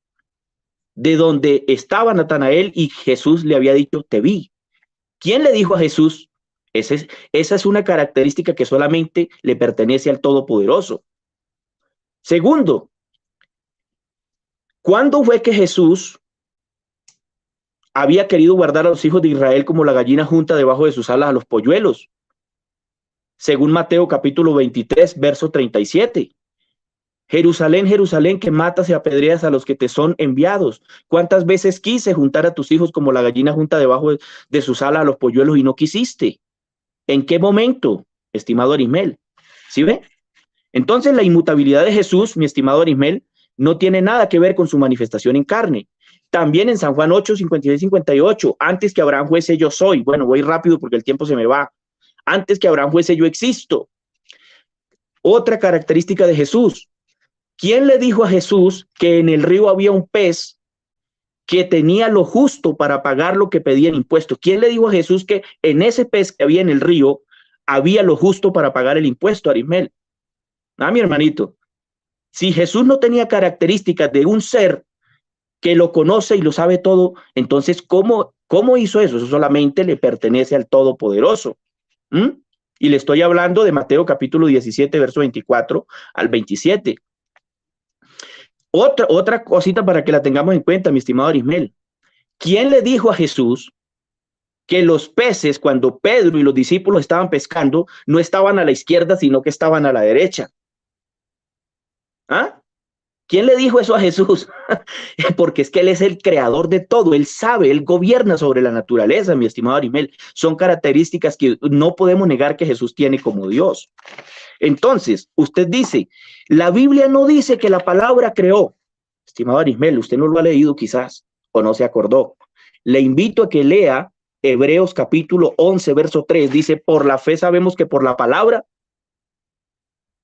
de donde estaba Natanael y Jesús le había dicho, te vi. ¿Quién le dijo a Jesús? Esa es una característica que solamente le pertenece al Todopoderoso. Segundo, ¿cuándo fue que Jesús había querido guardar a los hijos de Israel como la gallina junta debajo de sus alas a los polluelos? Según Mateo capítulo 23, verso 37. Jerusalén, Jerusalén, que matas y apedreas a los que te son enviados. ¿Cuántas veces quise juntar a tus hijos como la gallina junta debajo de sus alas a los polluelos y no quisiste? ¿En qué momento, estimado Arismel? ¿Sí ve? Entonces la inmutabilidad de Jesús, mi estimado Arismel, no tiene nada que ver con su manifestación en carne. También en San Juan 8, 56, 58, antes que Abraham fuese yo soy. Bueno, voy rápido porque el tiempo se me va. Antes que Abraham fuese yo existo. Otra característica de Jesús. ¿Quién le dijo a Jesús que en el río había un pez que tenía lo justo para pagar lo que pedía en impuesto? ¿Quién le dijo a Jesús que en ese pez que había en el río había lo justo para pagar el impuesto, Arismel? Mi hermanito, si Jesús no tenía características de un ser que lo conoce y lo sabe todo, entonces, ¿cómo hizo eso? Eso solamente le pertenece al Todopoderoso. Y le estoy hablando de Mateo capítulo 17, verso 24 al 27. Otra cosita para que la tengamos en cuenta, mi estimado Arismel. ¿Quién le dijo a Jesús que los peces, cuando Pedro y los discípulos estaban pescando, no estaban a la izquierda, sino que estaban a la derecha? ¿Quién le dijo eso a Jesús? Porque es que Él es el creador de todo, Él sabe, Él gobierna sobre la naturaleza, mi estimado Arismel. Son características que no podemos negar que Jesús tiene como Dios. Entonces, usted dice, la Biblia no dice que la palabra creó. Estimado Arismel, usted no lo ha leído quizás o no se acordó. Le invito a que lea Hebreos capítulo 11, verso 3. Dice, por la fe sabemos que por la palabra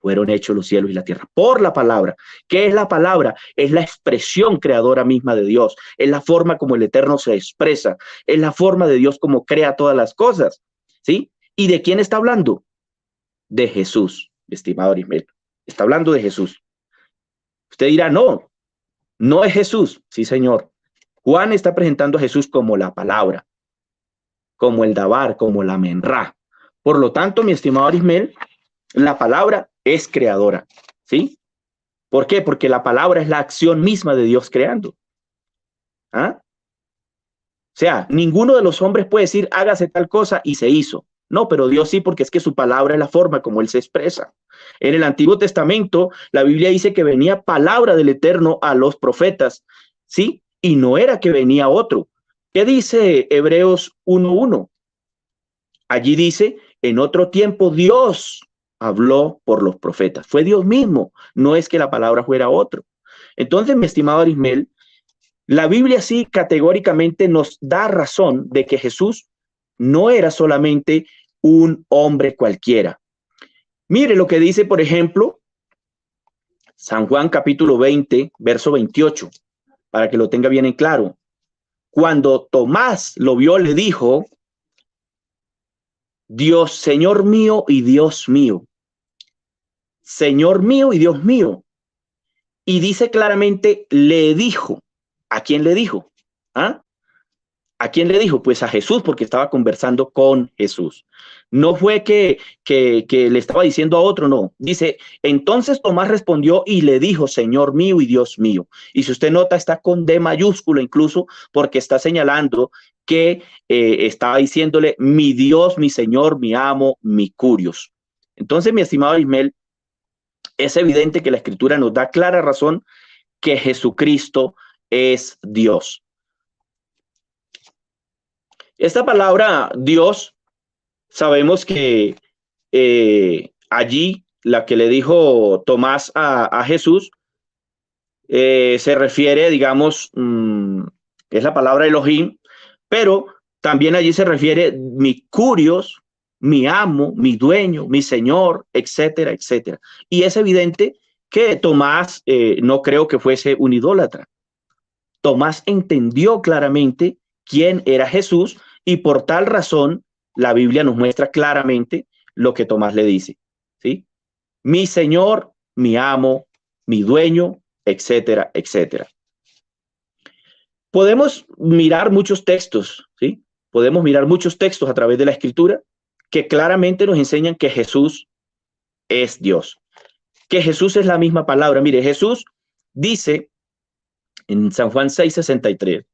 fueron hechos los cielos y la tierra. Por la palabra. ¿Qué es la palabra? Es la expresión creadora misma de Dios. Es la forma como el Eterno se expresa. Es la forma de Dios como crea todas las cosas. ¿Sí? ¿Y de quién está hablando? De Jesús, estimado Arismel. Está hablando de Jesús. Usted dirá, no es Jesús. Sí, señor. Juan está presentando a Jesús como la palabra, como el Dabar, como la Menra. Por lo tanto, mi estimado Arismel, la palabra es creadora. ¿Sí? ¿Por qué? Porque la palabra es la acción misma de Dios creando. O sea, ninguno de los hombres puede decir, hágase tal cosa y se hizo. No, pero Dios sí, porque es que su palabra es la forma como Él se expresa. En el Antiguo Testamento, la Biblia dice que venía palabra del Eterno a los profetas, ¿sí? Y no era que venía otro. ¿Qué dice Hebreos 1:1? Allí dice, en otro tiempo Dios habló por los profetas. Fue Dios mismo, no es que la palabra fuera otro. Entonces, mi estimado Arismel, la Biblia sí categóricamente nos da razón de que Jesús no era solamente un hombre cualquiera. Mire lo que dice, por ejemplo, San Juan capítulo 20, verso 28, para que lo tenga bien en claro. Cuando Tomás lo vio, le dijo, Dios, Señor mío y Dios mío. Señor mío y Dios mío. Y dice claramente, le dijo. ¿A quién le dijo? ¿A quién le dijo? Pues a Jesús, porque estaba conversando con Jesús. No fue que le estaba diciendo a otro, no. Dice, entonces Tomás respondió y le dijo, Señor mío y Dios mío. Y si usted nota, está con D mayúscula incluso, porque está señalando que estaba diciéndole, mi Dios, mi Señor, mi amo, mi curios. Entonces, mi estimado Ismael, es evidente que la Escritura nos da clara razón que Jesucristo es Dios. Esta palabra Dios, sabemos que allí la que le dijo Tomás a Jesús, se refiere, digamos, es la palabra Elohim, pero también allí se refiere mi curios, mi amo, mi dueño, mi señor, etcétera, etcétera. Y es evidente que Tomás no creo que fuese un idólatra. Tomás entendió claramente quién era Jesús y por tal razón la Biblia nos muestra claramente lo que Tomás le dice, ¿sí? Mi señor, mi amo, mi dueño, etcétera, etcétera. Podemos mirar muchos textos, ¿sí? Podemos mirar muchos textos a través de la Escritura que claramente nos enseñan que Jesús es Dios, que Jesús es la misma palabra. Mire, Jesús dice en San Juan 6:63,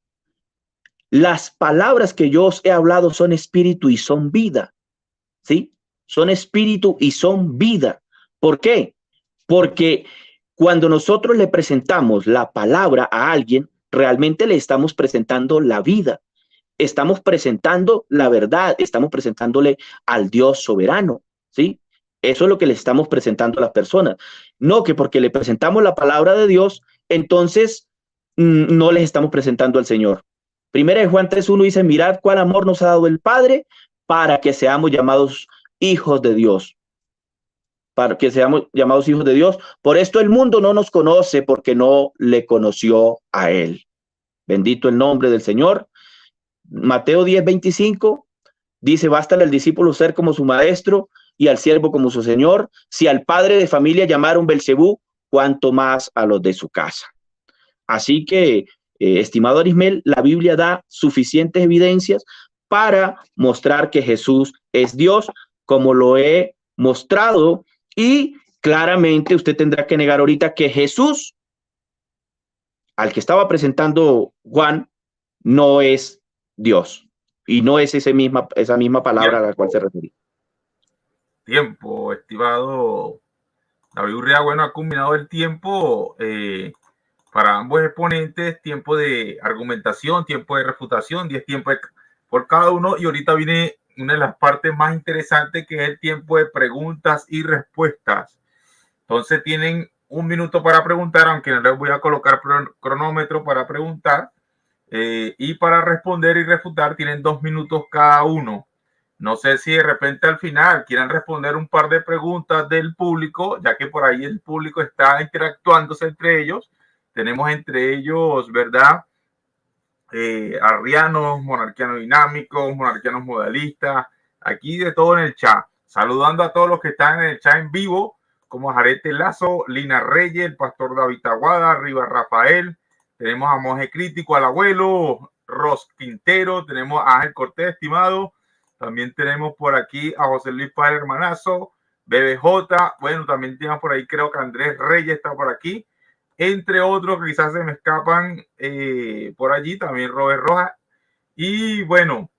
las palabras que yo os he hablado son espíritu y son vida, ¿sí? Son espíritu y son vida. ¿Por qué? Porque cuando nosotros le presentamos la palabra a alguien, realmente le estamos presentando la vida, estamos presentando la verdad, estamos presentándole al Dios soberano, ¿sí? Eso es lo que le estamos presentando a las personas. No que porque le presentamos la palabra de Dios, entonces no les estamos presentando al Señor. Primera de Juan 3:1 dice, mirad cuál amor nos ha dado el Padre para que seamos llamados hijos de Dios. Para que seamos llamados hijos de Dios. Por esto el mundo no nos conoce porque no le conoció a Él. Bendito el nombre del Señor. Mateo 10:25 dice, bástale al discípulo ser como su maestro y al siervo como su señor. Si al padre de familia llamaron Belcebú, cuánto más a los de su casa. Así que, estimado Arismel, la Biblia da suficientes evidencias para mostrar que Jesús es Dios, como lo he mostrado, y claramente usted tendrá que negar ahorita que Jesús, al que estaba presentando Juan, no es Dios y no es esa misma palabra a la cual se refería. Tiempo, estimado David Urrea. Bueno, ha combinado el tiempo para ambos exponentes, tiempo de argumentación, tiempo de refutación, 10 tiempos por cada uno, y ahorita viene una de las partes más interesantes, que es el tiempo de preguntas y respuestas. Entonces tienen 1 minuto para preguntar, aunque no les voy a colocar cronómetro para preguntar, y para responder y refutar tienen 2 minutos cada uno. No sé si de repente al final quieran responder un par de preguntas del público, ya que por ahí el público está interactuándose entre ellos. Tenemos entre ellos, ¿verdad? Arrianos, monarquianos dinámicos, monarquianos modalistas, aquí de todo en el chat. Saludando a todos los que están en el chat en vivo, como Jarete Lazo, Lina Reyes, el pastor David Aguada, Rivas Rafael, tenemos a Monje Crítico, al abuelo, Ros Quintero, tenemos a Ángel Cortés, estimado, también tenemos por aquí a José Luis Padre Hermanazo, BBJ, bueno, también tenemos por ahí, creo que Andrés Reyes está por aquí, entre otros que quizás se me escapan por allí, también Robert Rojas. Y bueno,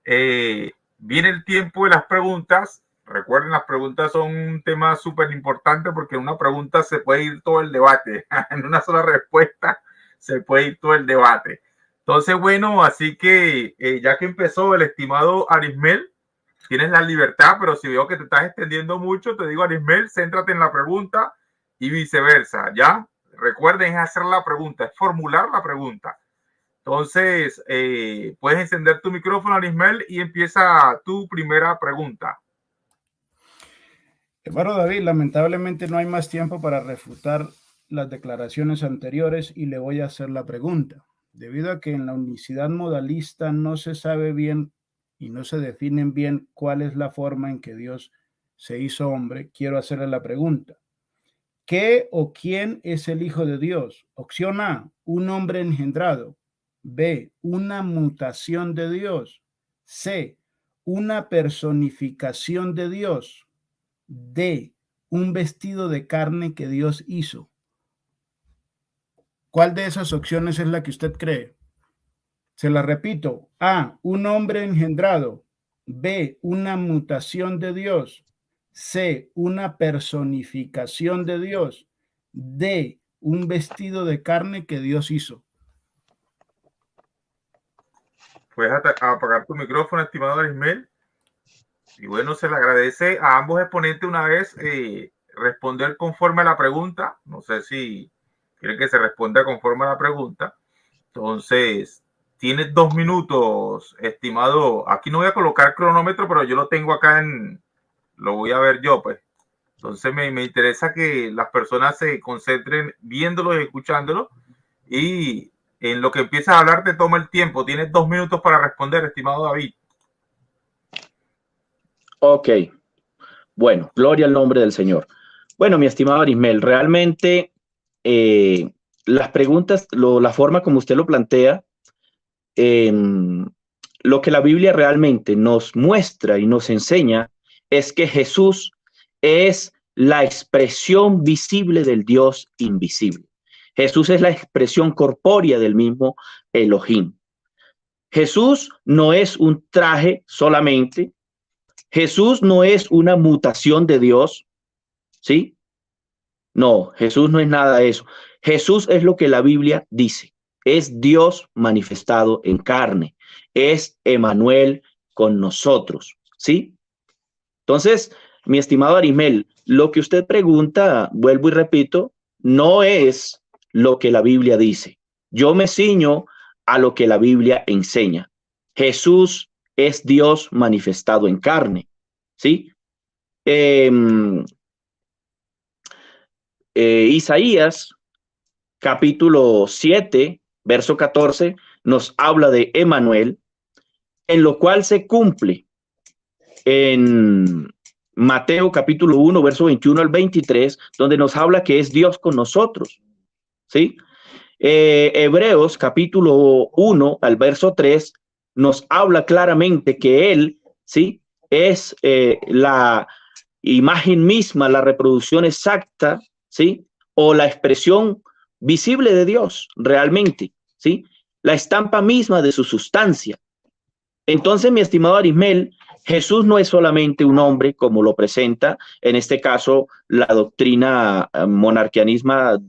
viene el tiempo de las preguntas. Recuerden, las preguntas son un tema súper importante, porque en una pregunta se puede ir todo el debate. En una sola respuesta se puede ir todo el debate. Entonces, bueno, así que ya que empezó el estimado Arismel, tienes la libertad, pero si veo que te estás extendiendo mucho, te digo, Arismel, céntrate en la pregunta y viceversa, ¿ya? Recuerden, es hacer la pregunta, es formular la pregunta. Entonces, puedes encender tu micrófono, Arismel, y empieza tu primera pregunta. Hermano David, lamentablemente no hay más tiempo para refutar las declaraciones anteriores y le voy a hacer la pregunta. Debido a que en la unicidad modalista no se sabe bien y no se definen bien cuál es la forma en que Dios se hizo hombre, quiero hacerle la pregunta. ¿Qué o quién es el Hijo de Dios? Opción A, un hombre engendrado. B, una mutación de Dios. C, una personificación de Dios. D, un vestido de carne que Dios hizo. ¿Cuál de esas opciones es la que usted cree? Se la repito. A, un hombre engendrado. B, una mutación de Dios. C, una personificación de Dios. D, un vestido de carne que Dios hizo. Puedes apagar tu micrófono, estimado Arismel. Y bueno, se le agradece a ambos exponentes una vez responder conforme a la pregunta. No sé si quiere que se responda conforme a la pregunta. Entonces, tienes 2 minutos, estimado. Aquí no voy a colocar cronómetro, pero yo lo tengo acá lo voy a ver yo, pues. Entonces, me interesa que las personas se concentren viéndolo y escuchándolo. Y en lo que empiezas a hablar, te toma el tiempo. Tienes 2 minutos para responder, estimado David. Ok, bueno, gloria al nombre del Señor. Bueno, mi estimado Arismel, realmente las preguntas, la forma como usted lo plantea, lo que la Biblia realmente nos muestra y nos enseña es que Jesús es la expresión visible del Dios invisible. Jesús es la expresión corpórea del mismo Elohim. Jesús no es un traje solamente. Jesús no es una mutación de Dios, ¿sí? No, Jesús no es nada de eso. Jesús es lo que la Biblia dice. Es Dios manifestado en carne. Es Emmanuel con nosotros, ¿sí? Entonces, mi estimado Arismel, lo que usted pregunta, vuelvo y repito, no es lo que la Biblia dice. Yo me ciño a lo que la Biblia enseña. Jesús es Dios manifestado en carne, ¿sí? Isaías, capítulo 7, verso 14, nos habla de Emmanuel, en lo cual se cumple en Mateo capítulo 1, verso 21 al 23, donde nos habla que es Dios con nosotros, ¿sí? Hebreos capítulo 1 al verso 3 nos habla claramente que Él, ¿sí? Es la imagen misma, la reproducción exacta, ¿sí? O la expresión visible de Dios, realmente, ¿sí? La estampa misma de su sustancia. Entonces, mi estimado Arismel, Jesús no es solamente un hombre, como lo presenta, en este caso, la doctrina monarquianista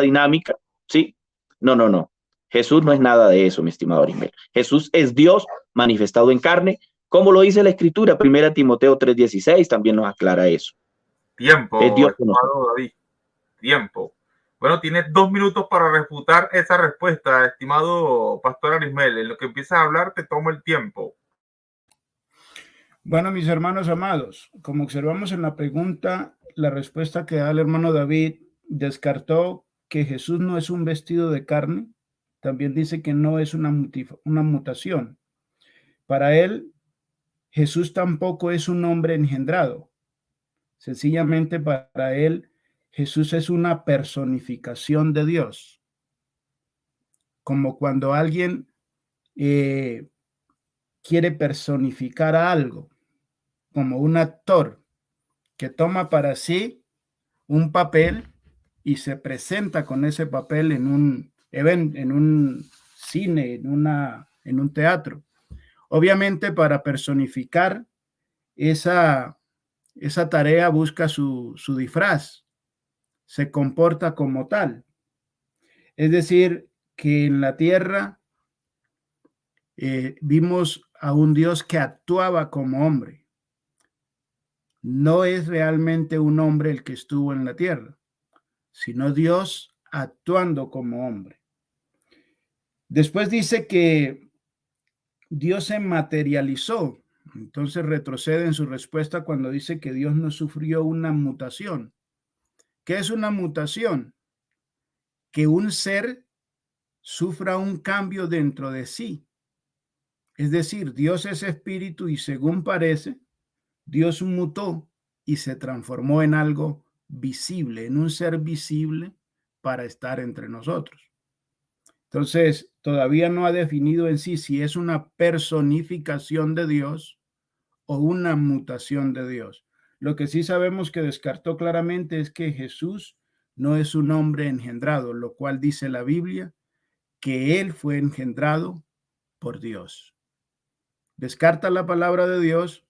dinámica, ¿sí? No, no, no. Jesús no es nada de eso, mi estimado Arismel. Jesús es Dios manifestado en carne, como lo dice la Escritura, 1 Timoteo 3:16, también nos aclara eso. Es Tiempo, Dios con nosotros. estimado David. Tiempo. Bueno, tienes 2 minutos para refutar esa respuesta, estimado Pastor Arismel. En lo que empiezas a hablar, te tomo el tiempo. Bueno, mis hermanos amados, como observamos en la pregunta, la respuesta que da el hermano David descartó que Jesús no es un vestido de carne. También dice que no es una mutación. Para él, Jesús tampoco es un hombre engendrado. Sencillamente para él, Jesús es una personificación de Dios. Como cuando alguien quiere personificar a algo, como un actor que toma para sí un papel y se presenta con ese papel en un evento, en un cine, en un teatro. Obviamente, para personificar esa tarea busca su disfraz, se comporta como tal. Es decir, que en la tierra vimos a un Dios que actuaba como hombre. No es realmente un hombre el que estuvo en la tierra, sino Dios actuando como hombre. Después dice que Dios se materializó. Entonces retrocede en su respuesta cuando dice que Dios no sufrió una mutación. ¿Qué es una mutación? Que un ser sufra un cambio dentro de sí. Es decir, Dios es espíritu y según parece, Dios mutó y se transformó en algo visible, en un ser visible para estar entre nosotros. Entonces, todavía no ha definido en sí si es una personificación de Dios o una mutación de Dios. Lo que sí sabemos que descartó claramente es que Jesús no es un hombre engendrado, lo cual dice la Biblia que él fue engendrado por Dios. Descarta la palabra de Dios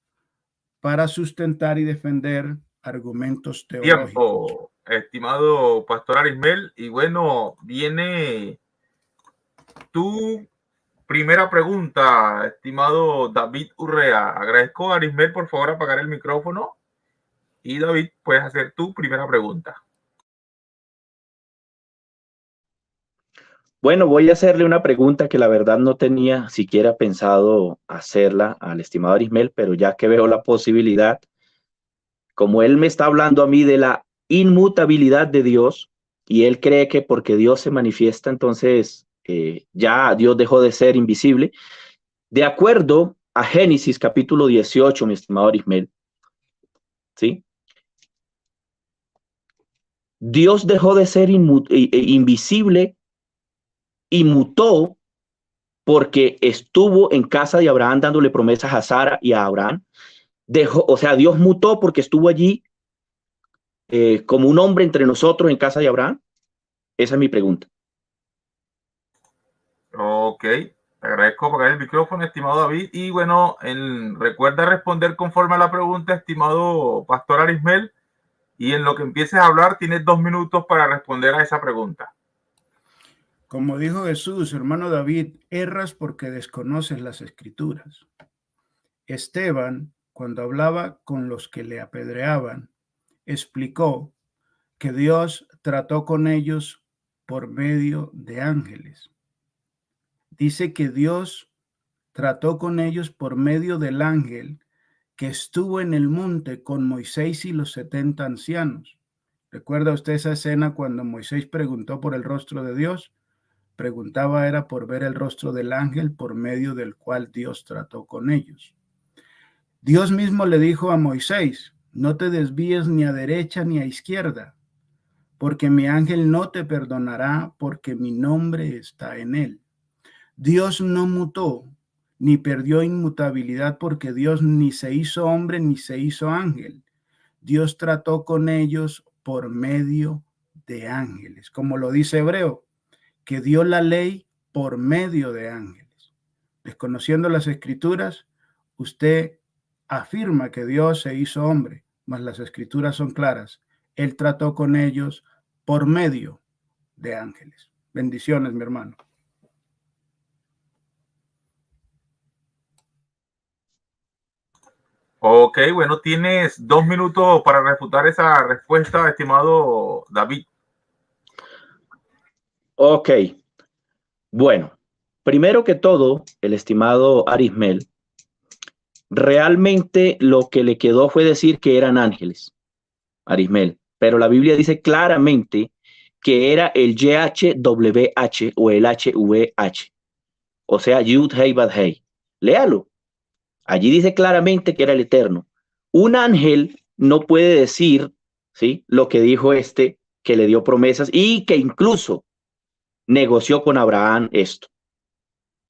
para sustentar y defender argumentos teológicos. Tiempo, estimado Pastor Arismel. Y bueno, viene tu primera pregunta, estimado David Urrea. Agradezco a Arismel, por favor, apagar el micrófono. Y David, puedes hacer tu primera pregunta. Bueno, voy a hacerle una pregunta que la verdad no tenía siquiera pensado hacerla al estimado Arismel, pero ya que veo la posibilidad, como él me está hablando a mí de la inmutabilidad de Dios y él cree que porque Dios se manifiesta, entonces ya Dios dejó de ser invisible. De acuerdo a Génesis capítulo 18, mi estimado Arismel, ¿sí? Dios dejó de ser invisible y mutó porque estuvo en casa de Abraham dándole promesas a Sara y a Abraham. Dejó, o sea, Dios mutó porque estuvo allí como un hombre entre nosotros en casa de Abraham. Esa es mi pregunta. Ok, te agradezco por el micrófono, estimado David. Y bueno, recuerda responder conforme a la pregunta, estimado Pastor Arismel. Y en lo que empieces a hablar, tienes 2 minutos para responder a esa pregunta. Como dijo Jesús, hermano David, erras porque desconoces las escrituras. Esteban, cuando hablaba con los que le apedreaban, explicó que Dios trató con ellos por medio de ángeles. Dice que Dios trató con ellos por medio del ángel que estuvo en el monte con Moisés y los 70 ancianos. ¿Recuerda usted esa escena cuando Moisés preguntó por el rostro de Dios? Preguntaba era por ver el rostro del ángel por medio del cual Dios trató con ellos. Dios mismo le dijo a Moisés, no te desvíes ni a derecha ni a izquierda, porque mi ángel no te perdonará porque mi nombre está en él. Dios no mutó ni perdió inmutabilidad porque Dios ni se hizo hombre ni se hizo ángel. Dios trató con ellos por medio de ángeles, como lo dice Hebreo, que dio la ley por medio de ángeles. Desconociendo las escrituras, usted afirma que Dios se hizo hombre, mas las escrituras son claras. Él trató con ellos por medio de ángeles. Bendiciones, mi hermano. Ok, bueno, tienes 2 minutos para refutar esa respuesta, estimado David. Ok, bueno, primero que todo, el estimado Arismel, realmente lo que le quedó fue decir que eran ángeles, Arismel, pero la Biblia dice claramente que era el YHWH o el HVH, o sea, Yud Hei Bad Hei. Léalo. Allí dice claramente que era el Eterno. Un ángel no puede decir, ¿sí?, lo que dijo este, que le dio promesas y que incluso negoció con Abraham esto,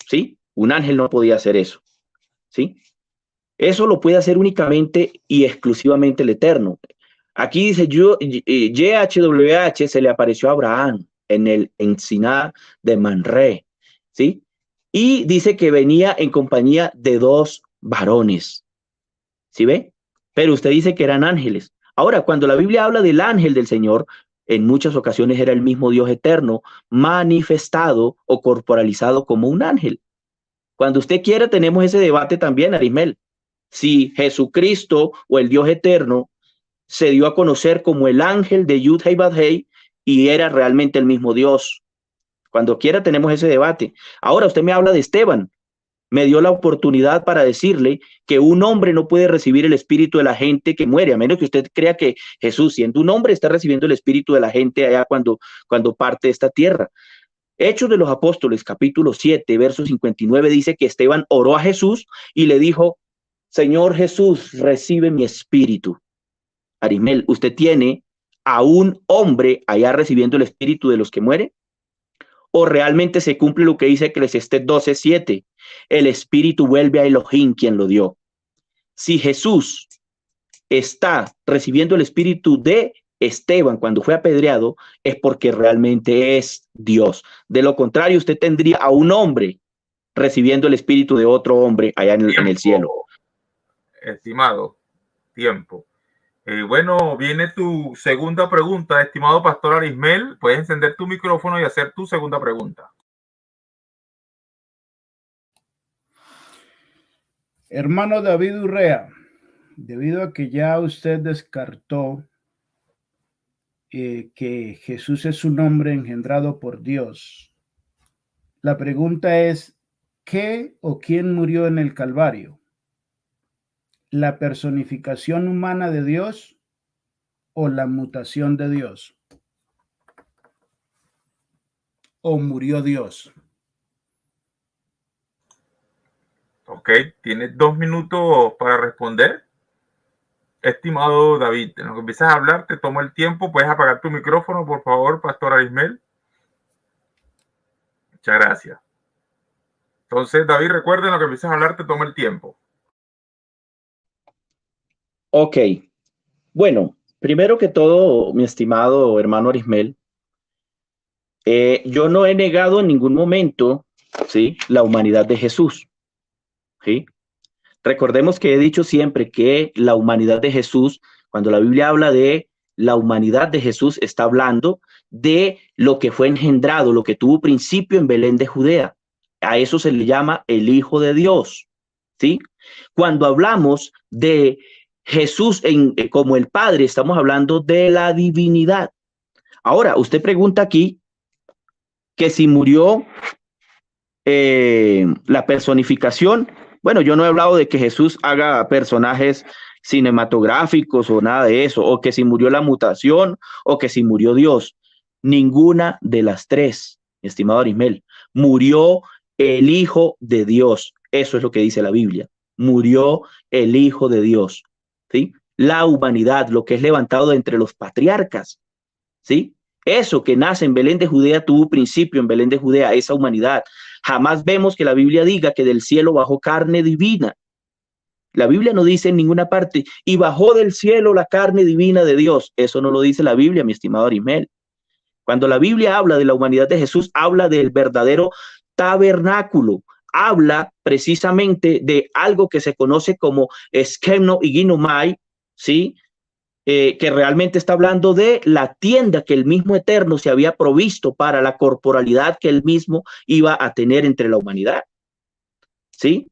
¿sí? Un ángel no podía hacer eso, ¿sí? Eso lo puede hacer únicamente y exclusivamente el Eterno. Aquí dice, YHWH se le apareció a Abraham en el encinar de Manré, ¿sí? Y dice que venía en compañía de 2 varones, ¿sí ve? Pero usted dice que eran ángeles. Ahora, cuando la Biblia habla del ángel del Señor, en muchas ocasiones era el mismo Dios eterno manifestado o corporalizado como un ángel. Cuando usted quiera, tenemos ese debate también, Arismel. Si Jesucristo o el Dios eterno se dio a conocer como el ángel de Yud Hei Bad Hei y era realmente el mismo Dios. Cuando quiera, tenemos ese debate. Ahora, usted me habla de Esteban. Me dio la oportunidad para decirle que un hombre no puede recibir el espíritu de la gente que muere, a menos que usted crea que Jesús, siendo un hombre, está recibiendo el espíritu de la gente allá cuando parte de esta tierra. Hechos de los Apóstoles, capítulo 7, verso 59, dice que Esteban oró a Jesús y le dijo, Señor Jesús, recibe mi espíritu. Arismel, ¿usted tiene a un hombre allá recibiendo el espíritu de los que mueren? ¿O realmente se cumple lo que dice Eclesiastés 12:7? El espíritu vuelve a Elohim, quien lo dio. Si Jesús está recibiendo el espíritu de Esteban cuando fue apedreado, es porque realmente es Dios. De lo contrario, usted tendría a un hombre recibiendo el espíritu de otro hombre allá en el cielo. Estimado, tiempo. Bueno, viene tu segunda pregunta, estimado Pastor Arismel. Puedes encender tu micrófono y hacer tu segunda pregunta. Hermano David Urrea, debido a que ya usted descartó que Jesús es un hombre engendrado por Dios, la pregunta es, ¿qué o quién murió en el Calvario? ¿La personificación humana de Dios o la mutación de Dios? ¿O murió Dios? Ok, tienes 2 minutos para responder. Estimado David, en lo que empiezas a hablar, te tomo el tiempo. ¿Puedes apagar tu micrófono, por favor, Pastor Arismel? Muchas gracias. Entonces, David, recuerda, en lo que empiezas a hablar, te tomo el tiempo. Ok. Bueno, primero que todo, mi estimado hermano Arismel, yo no he negado en ningún momento, ¿sí?, la humanidad de Jesús, ¿sí? Recordemos que he dicho siempre que la humanidad de Jesús, cuando la Biblia habla de la humanidad de Jesús, está hablando de lo que fue engendrado, lo que tuvo principio en Belén de Judea. A eso se le llama el Hijo de Dios, ¿sí? Cuando hablamos de Jesús como el Padre, estamos hablando de la divinidad. Ahora, usted pregunta aquí que si murió la personificación. Bueno, yo no he hablado de que Jesús haga personajes cinematográficos o nada de eso, o que si murió la mutación, o que si murió Dios. Ninguna de las tres, mi estimado Arismel. Murió el Hijo de Dios. Eso es lo que dice la Biblia. Murió el Hijo de Dios, ¿sí? La humanidad, lo que es levantado de entre los patriarcas, ¿sí? Eso que nace en Belén de Judea tuvo principio en Belén de Judea, esa humanidad. Jamás vemos que la Biblia diga que del cielo bajó carne divina. La Biblia no dice en ninguna parte, y bajó del cielo la carne divina de Dios. Eso no lo dice la Biblia, mi estimado Arismel. Cuando la Biblia habla de la humanidad de Jesús, habla del verdadero tabernáculo. Habla precisamente de algo que se conoce como Skemno y Ginomai, ¿sí? Que realmente está hablando de la tienda que el mismo Eterno se había provisto para la corporalidad que él mismo iba a tener entre la humanidad, ¿sí?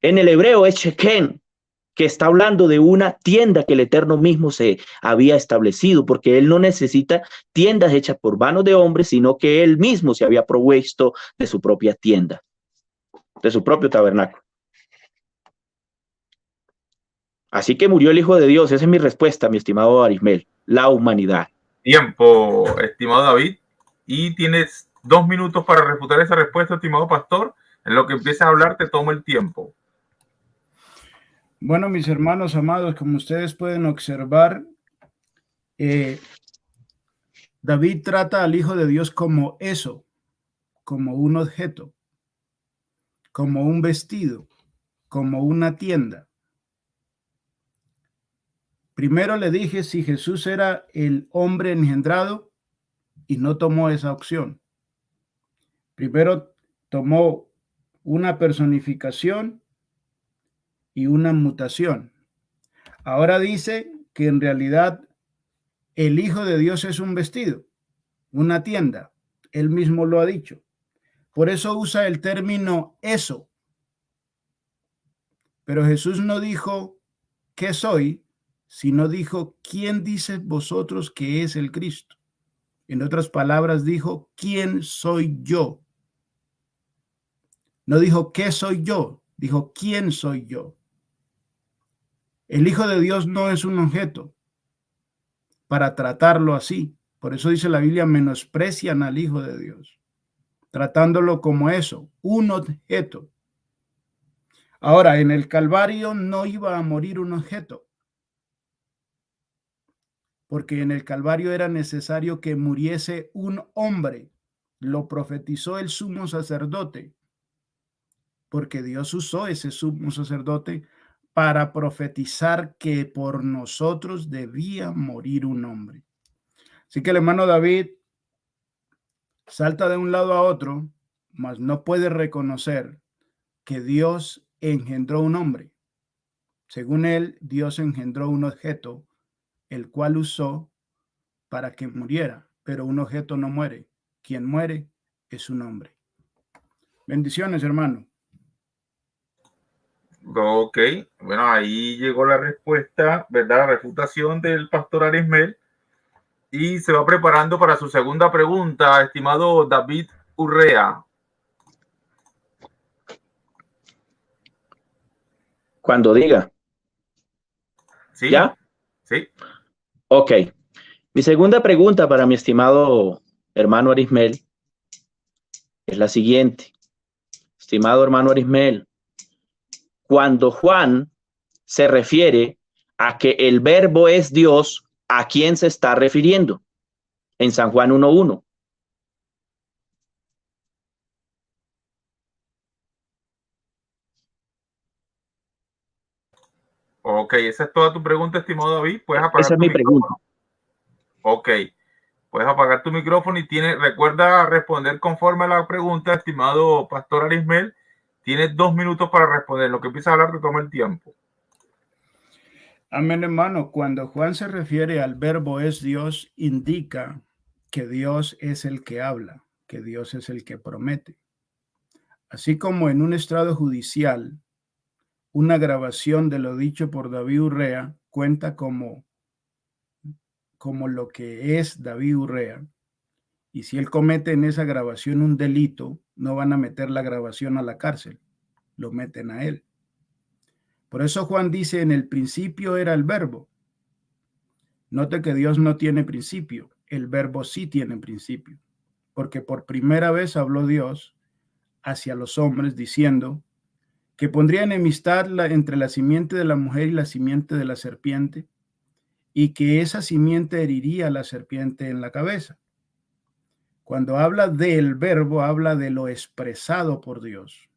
En el hebreo es Sheken, que está hablando de una tienda que el Eterno mismo se había establecido, porque él no necesita tiendas hechas por manos de hombres, sino que él mismo se había provisto de su propia tienda, de su propio tabernáculo. Así que murió el Hijo de Dios. Esa es mi respuesta, mi estimado Arismel. La humanidad. Tiempo, estimado David. Y tienes 2 minutos para refutar esa respuesta, estimado pastor. En lo que empiezas a hablar, te tomo el tiempo. Bueno, mis hermanos amados, como ustedes pueden observar, David trata al Hijo de Dios como eso, como un objeto, como un vestido, como una tienda. Primero le dije si Jesús era el hombre engendrado y no tomó esa opción. Primero tomó una personificación y una mutación. Ahora dice que en realidad el Hijo de Dios es un vestido, una tienda. Él mismo lo ha dicho. Por eso usa el término eso. Pero Jesús no dijo ¿qué soy?, sino dijo ¿quién dices vosotros que es el Cristo? En otras palabras, dijo ¿quién soy yo? No dijo ¿qué soy yo?, dijo ¿quién soy yo? El Hijo de Dios no es un objeto para tratarlo así. Por eso dice la Biblia, menosprecian al Hijo de Dios, tratándolo como eso, un objeto. Ahora, en el Calvario no iba a morir un objeto, porque en el Calvario era necesario que muriese un hombre. Lo profetizó el sumo sacerdote, porque Dios usó ese sumo sacerdote para profetizar que por nosotros debía morir un hombre. Así que el hermano David salta de un lado a otro, mas no puede reconocer que Dios engendró un hombre. Según él, Dios engendró un objeto, el cual usó para que muriera, pero un objeto no muere. Quien muere es un hombre. Bendiciones, hermano. Ok, bueno, ahí llegó la respuesta, ¿verdad? La refutación del pastor Arismel. Y se va preparando para su segunda pregunta, estimado David Urrea. Cuando diga. ¿Sí? ¿Ya? Sí. Ok. Mi segunda pregunta para mi estimado hermano Arismel es la siguiente. Estimado hermano Arismel, cuando Juan se refiere a que el verbo es Dios, ¿a quién se está refiriendo? En San Juan 1:1. Ok, esa es toda tu pregunta, estimado David. Puedes apagar Esa es tu mi pregunta. micrófono. Ok, puedes apagar tu micrófono y recuerda responder conforme a la pregunta, estimado pastor Arismel. Tienes 2 minutos para responder. Lo que empieza a hablar te toma el tiempo. Amén, hermano. Cuando Juan se refiere al verbo es Dios, indica que Dios es el que habla, que Dios es el que promete. Así como en un estrado judicial, una grabación de lo dicho por David Urrea cuenta como lo que es David Urrea. Y si él comete en esa grabación un delito, no van a meter la grabación a la cárcel, lo meten a él. Por eso Juan dice, en el principio era el verbo. Note que Dios no tiene principio, el verbo sí tiene principio, porque por primera vez habló Dios hacia los hombres diciendo que pondría enemistad entre la simiente de la mujer y la simiente de la serpiente, y que esa simiente heriría a la serpiente en la cabeza. Cuando habla del verbo, habla de lo expresado por Dios.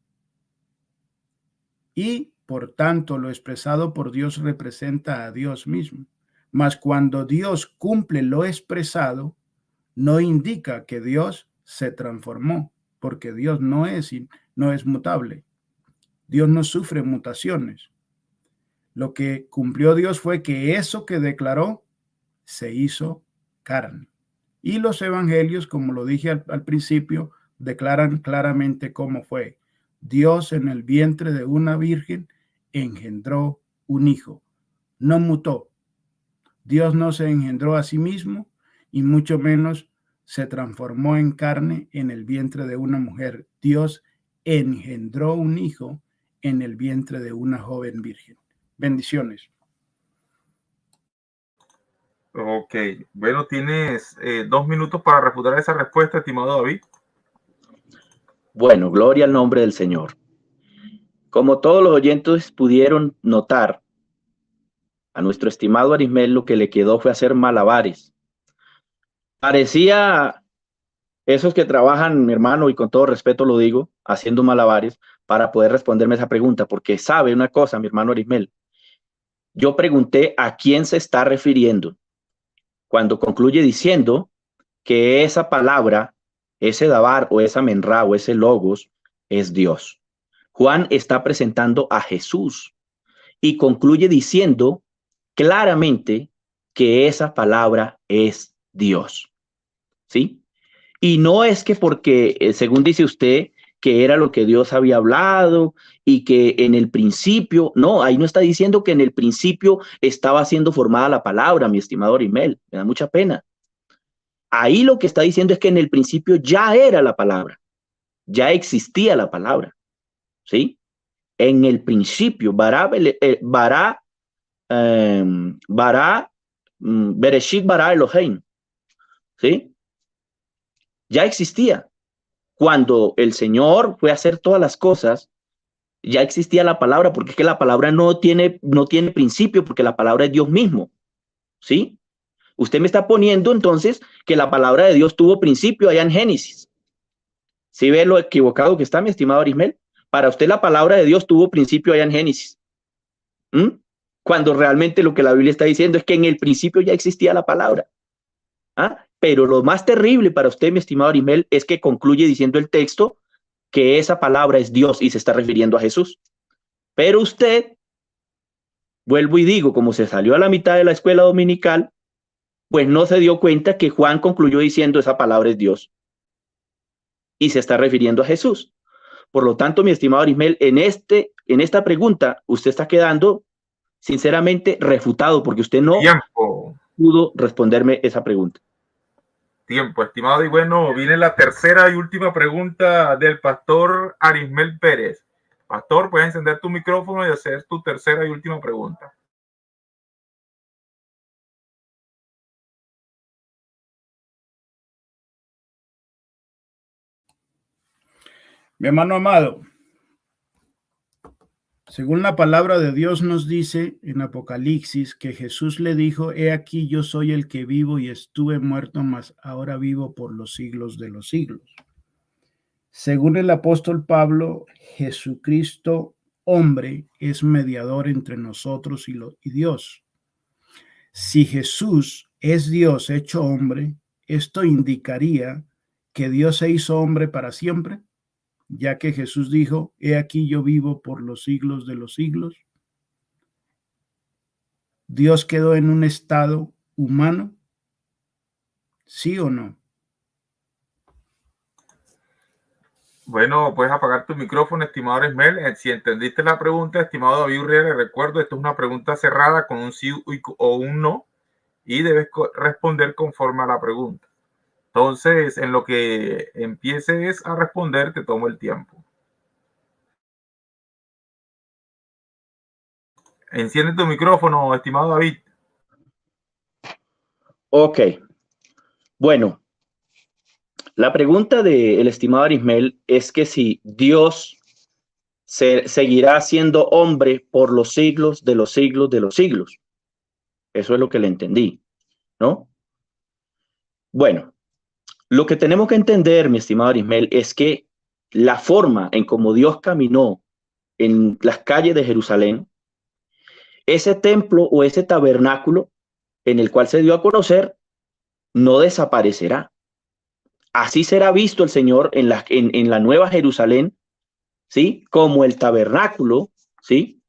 Y, por tanto, lo expresado por Dios representa a Dios mismo. Mas cuando Dios cumple lo expresado, no indica que Dios se transformó, porque Dios no es mutable. Dios no sufre mutaciones. Lo que cumplió Dios fue que eso que declaró se hizo carne. Y los evangelios, como lo dije al principio, declaran claramente cómo fue. Dios en el vientre de una virgen engendró un hijo. No mutó. Dios no se engendró a sí mismo y mucho menos se transformó en carne en el vientre de una mujer. Dios engendró un hijo en el vientre de una joven virgen. Bendiciones. Ok, bueno, tienes 2 minutos para refutar esa respuesta, estimado David. Bueno, gloria al nombre del Señor. Como todos los oyentes pudieron notar, a nuestro estimado Arismel lo que le quedó fue hacer malabares. Parecía esos que trabajan, mi hermano, y con todo respeto lo digo, haciendo malabares para poder responderme esa pregunta, porque sabe una cosa, mi hermano Arismel. Yo pregunté a quién se está refiriendo cuando concluye diciendo que esa palabra, ese dabar o esa menra o ese logos es Dios. Juan está presentando a Jesús y concluye diciendo claramente que esa palabra es Dios. ¿Sí? Y no es que porque, según dice usted, que era lo que Dios había hablado y que en el principio, no, ahí no está diciendo que en el principio estaba siendo formada la palabra, mi estimado Arismel, me da mucha pena. Ahí lo que está diciendo es que en el principio ya era la palabra, ya existía la palabra, ¿sí? En el principio, Bereshit bara Elohim, ¿sí? Ya existía. Cuando el Señor fue a hacer todas las cosas, ya existía la palabra, porque es que la palabra no tiene principio, porque la palabra es Dios mismo, ¿sí? Usted me está poniendo entonces que la palabra de Dios tuvo principio allá en Génesis. ¿Sí ve lo equivocado que está, mi estimado Arismel? Para usted la palabra de Dios tuvo principio allá en Génesis. Cuando realmente lo que la Biblia está diciendo es que en el principio ya existía la palabra. Pero lo más terrible para usted, mi estimado Arismel, es que concluye diciendo el texto que esa palabra es Dios y se está refiriendo a Jesús. Pero usted, vuelvo y digo, como se salió a la mitad de la escuela dominical, pues no se dio cuenta que Juan concluyó diciendo esa palabra es Dios y se está refiriendo a Jesús. Por lo tanto, mi estimado Arismel, en esta pregunta, usted está quedando sinceramente refutado porque usted no pudo responderme esa pregunta. Tiempo, estimado. Y bueno, viene la tercera y última pregunta del pastor Arismel Pérez. Pastor, puedes encender tu micrófono y hacer tu tercera y última pregunta. Mi hermano amado, según la palabra de Dios nos dice en Apocalipsis que Jesús le dijo: he aquí yo soy el que vivo y estuve muerto, mas ahora vivo por los siglos de los siglos. Según el apóstol Pablo, Jesucristo, hombre, es mediador entre nosotros y Dios. Si Jesús es Dios hecho hombre, esto indicaría que Dios se hizo hombre para siempre, ya que Jesús dijo: he aquí yo vivo por los siglos de los siglos. ¿Dios quedó en un estado humano? ¿Sí o no? Bueno, puedes apagar tu micrófono, estimado Arismel. Si entendiste la pregunta, estimado David Urrea, le recuerdo, esto es una pregunta cerrada con un sí o un no y debes responder conforme a la pregunta. Entonces, en lo que empieces a responder, te tomo el tiempo. Enciende tu micrófono, estimado David. Ok. Bueno, la pregunta del estimado Arismel es que si Dios seguirá siendo hombre por los siglos de los siglos de los siglos. Eso es lo que le entendí, ¿no? Bueno, lo que tenemos que entender, mi estimado Arismel, es que la forma en cómo Dios caminó en las calles de Jerusalén, ese templo o ese tabernáculo en el cual se dio a conocer, no desaparecerá. Así será visto el Señor en la Nueva Jerusalén, ¿sí? Como el tabernáculo, ¿sí?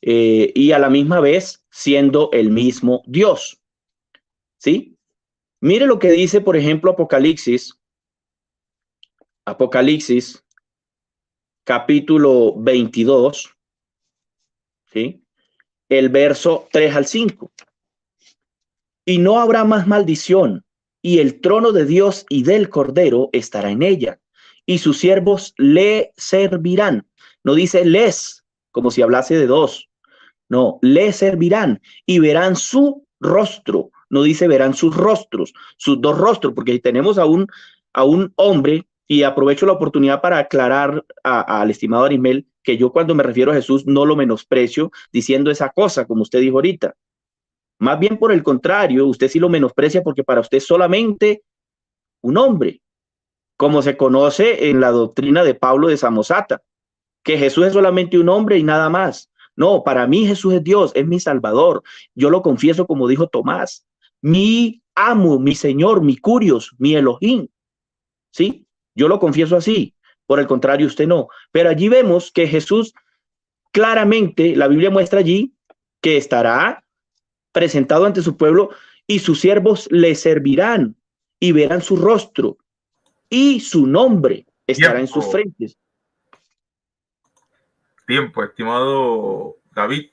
Y a la misma vez siendo el mismo Dios, ¿sí? Mire lo que dice, por ejemplo, Apocalipsis, capítulo 22, ¿sí? El verso 3 al 5. Y no habrá más maldición, y el trono de Dios y del Cordero estará en ella, y sus siervos le servirán. No dice les, como si hablase de dos. No, le servirán y verán su rostro. No dice verán sus rostros, sus dos rostros, porque tenemos a un hombre, y aprovecho la oportunidad para aclarar al estimado Arismel que yo, cuando me refiero a Jesús, no lo menosprecio diciendo esa cosa, como usted dijo ahorita. Más bien, por el contrario, usted sí lo menosprecia porque para usted es solamente un hombre, como se conoce en la doctrina de Pablo de Samosata, que Jesús es solamente un hombre y nada más. No, para mí Jesús es Dios, es mi Salvador. Yo lo confieso como dijo Tomás, mi amo, mi Señor, mi Curios, mi Elohim. ¿Sí? Yo lo confieso así. Por el contrario, usted no. Pero allí vemos que Jesús, claramente, la Biblia muestra allí que estará presentado ante su pueblo y sus siervos le servirán y verán su rostro y su nombre estará en sus frentes. Tiempo, estimado David.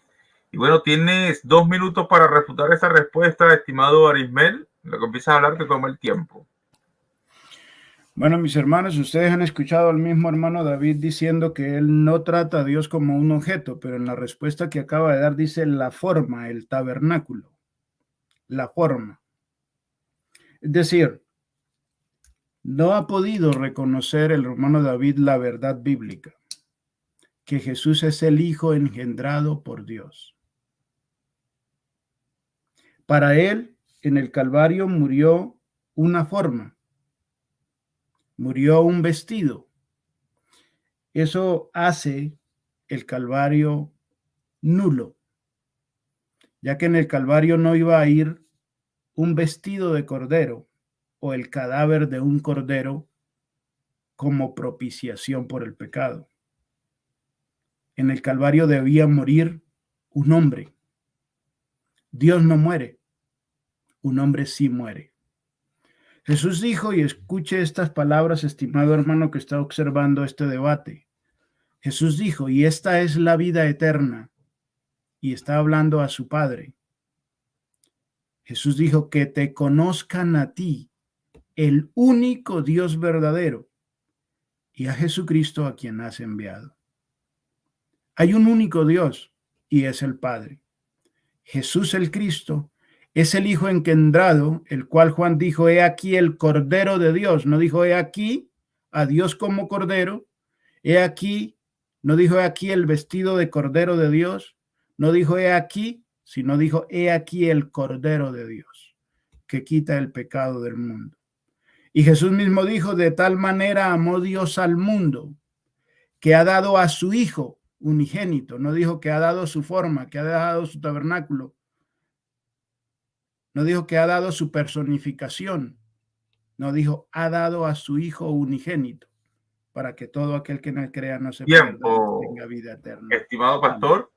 Y bueno, tienes 2 minutos para refutar esa respuesta, estimado Arismel. Lo que empiezas a hablar te toma el tiempo. Bueno, mis hermanos, ustedes han escuchado al mismo hermano David diciendo que él no trata a Dios como un objeto, pero en la respuesta que acaba de dar dice la forma, el tabernáculo, la forma. Es decir, no ha podido reconocer el hermano David la verdad bíblica, que Jesús es el Hijo engendrado por Dios. Para él, en el Calvario murió una forma, murió un vestido. Eso hace el Calvario nulo, ya que en el Calvario no iba a ir un vestido de cordero o el cadáver de un cordero como propiciación por el pecado. En el Calvario debía morir un hombre. Dios no muere, un hombre sí muere. Jesús dijo, y escuche estas palabras, estimado hermano que está observando este debate. Jesús dijo, y esta es la vida eterna, y está hablando a su Padre. Jesús dijo, que te conozcan a ti, el único Dios verdadero, y a Jesucristo a quien has enviado. Hay un único Dios, y es el Padre. Jesús el Cristo es el Hijo engendrado, el cual Juan dijo, he aquí el Cordero de Dios. No dijo, he aquí a Dios como Cordero. He aquí, no dijo, he aquí el vestido de Cordero de Dios. No dijo, he aquí, sino dijo, he aquí el Cordero de Dios, que quita el pecado del mundo. Y Jesús mismo dijo, de tal manera amó Dios al mundo, que ha dado a su Hijo unigénito. No dijo que ha dado su forma, que ha dado su tabernáculo. No dijo que ha dado su personificación. No dijo, ha dado a su Hijo unigénito, para que todo aquel que en él crea no se pierda, tenga vida eterna. Estimado pastor.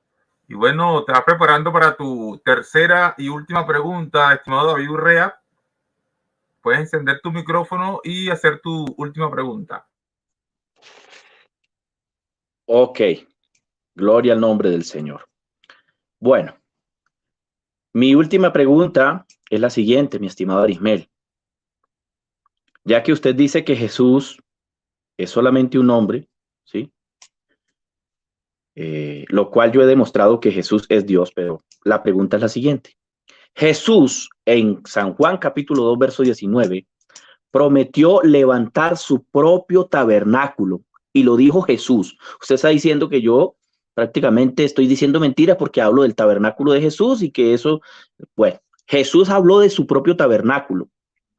Y bueno, te vas preparando para tu tercera y última pregunta, estimado David Urrea. Puedes encender tu micrófono y hacer tu última pregunta. Ok, gloria al nombre del Señor. Bueno, mi última pregunta es la siguiente, mi estimado Arismel. Ya que usted dice que Jesús es solamente un hombre, ¿sí? Lo cual yo he demostrado que Jesús es Dios, pero la pregunta es la siguiente. Jesús en San Juan capítulo 2, verso 19, prometió levantar su propio tabernáculo y lo dijo Jesús. Usted está diciendo que yo prácticamente estoy diciendo mentiras porque hablo del tabernáculo de Jesús y que eso, bueno, Jesús habló de su propio tabernáculo.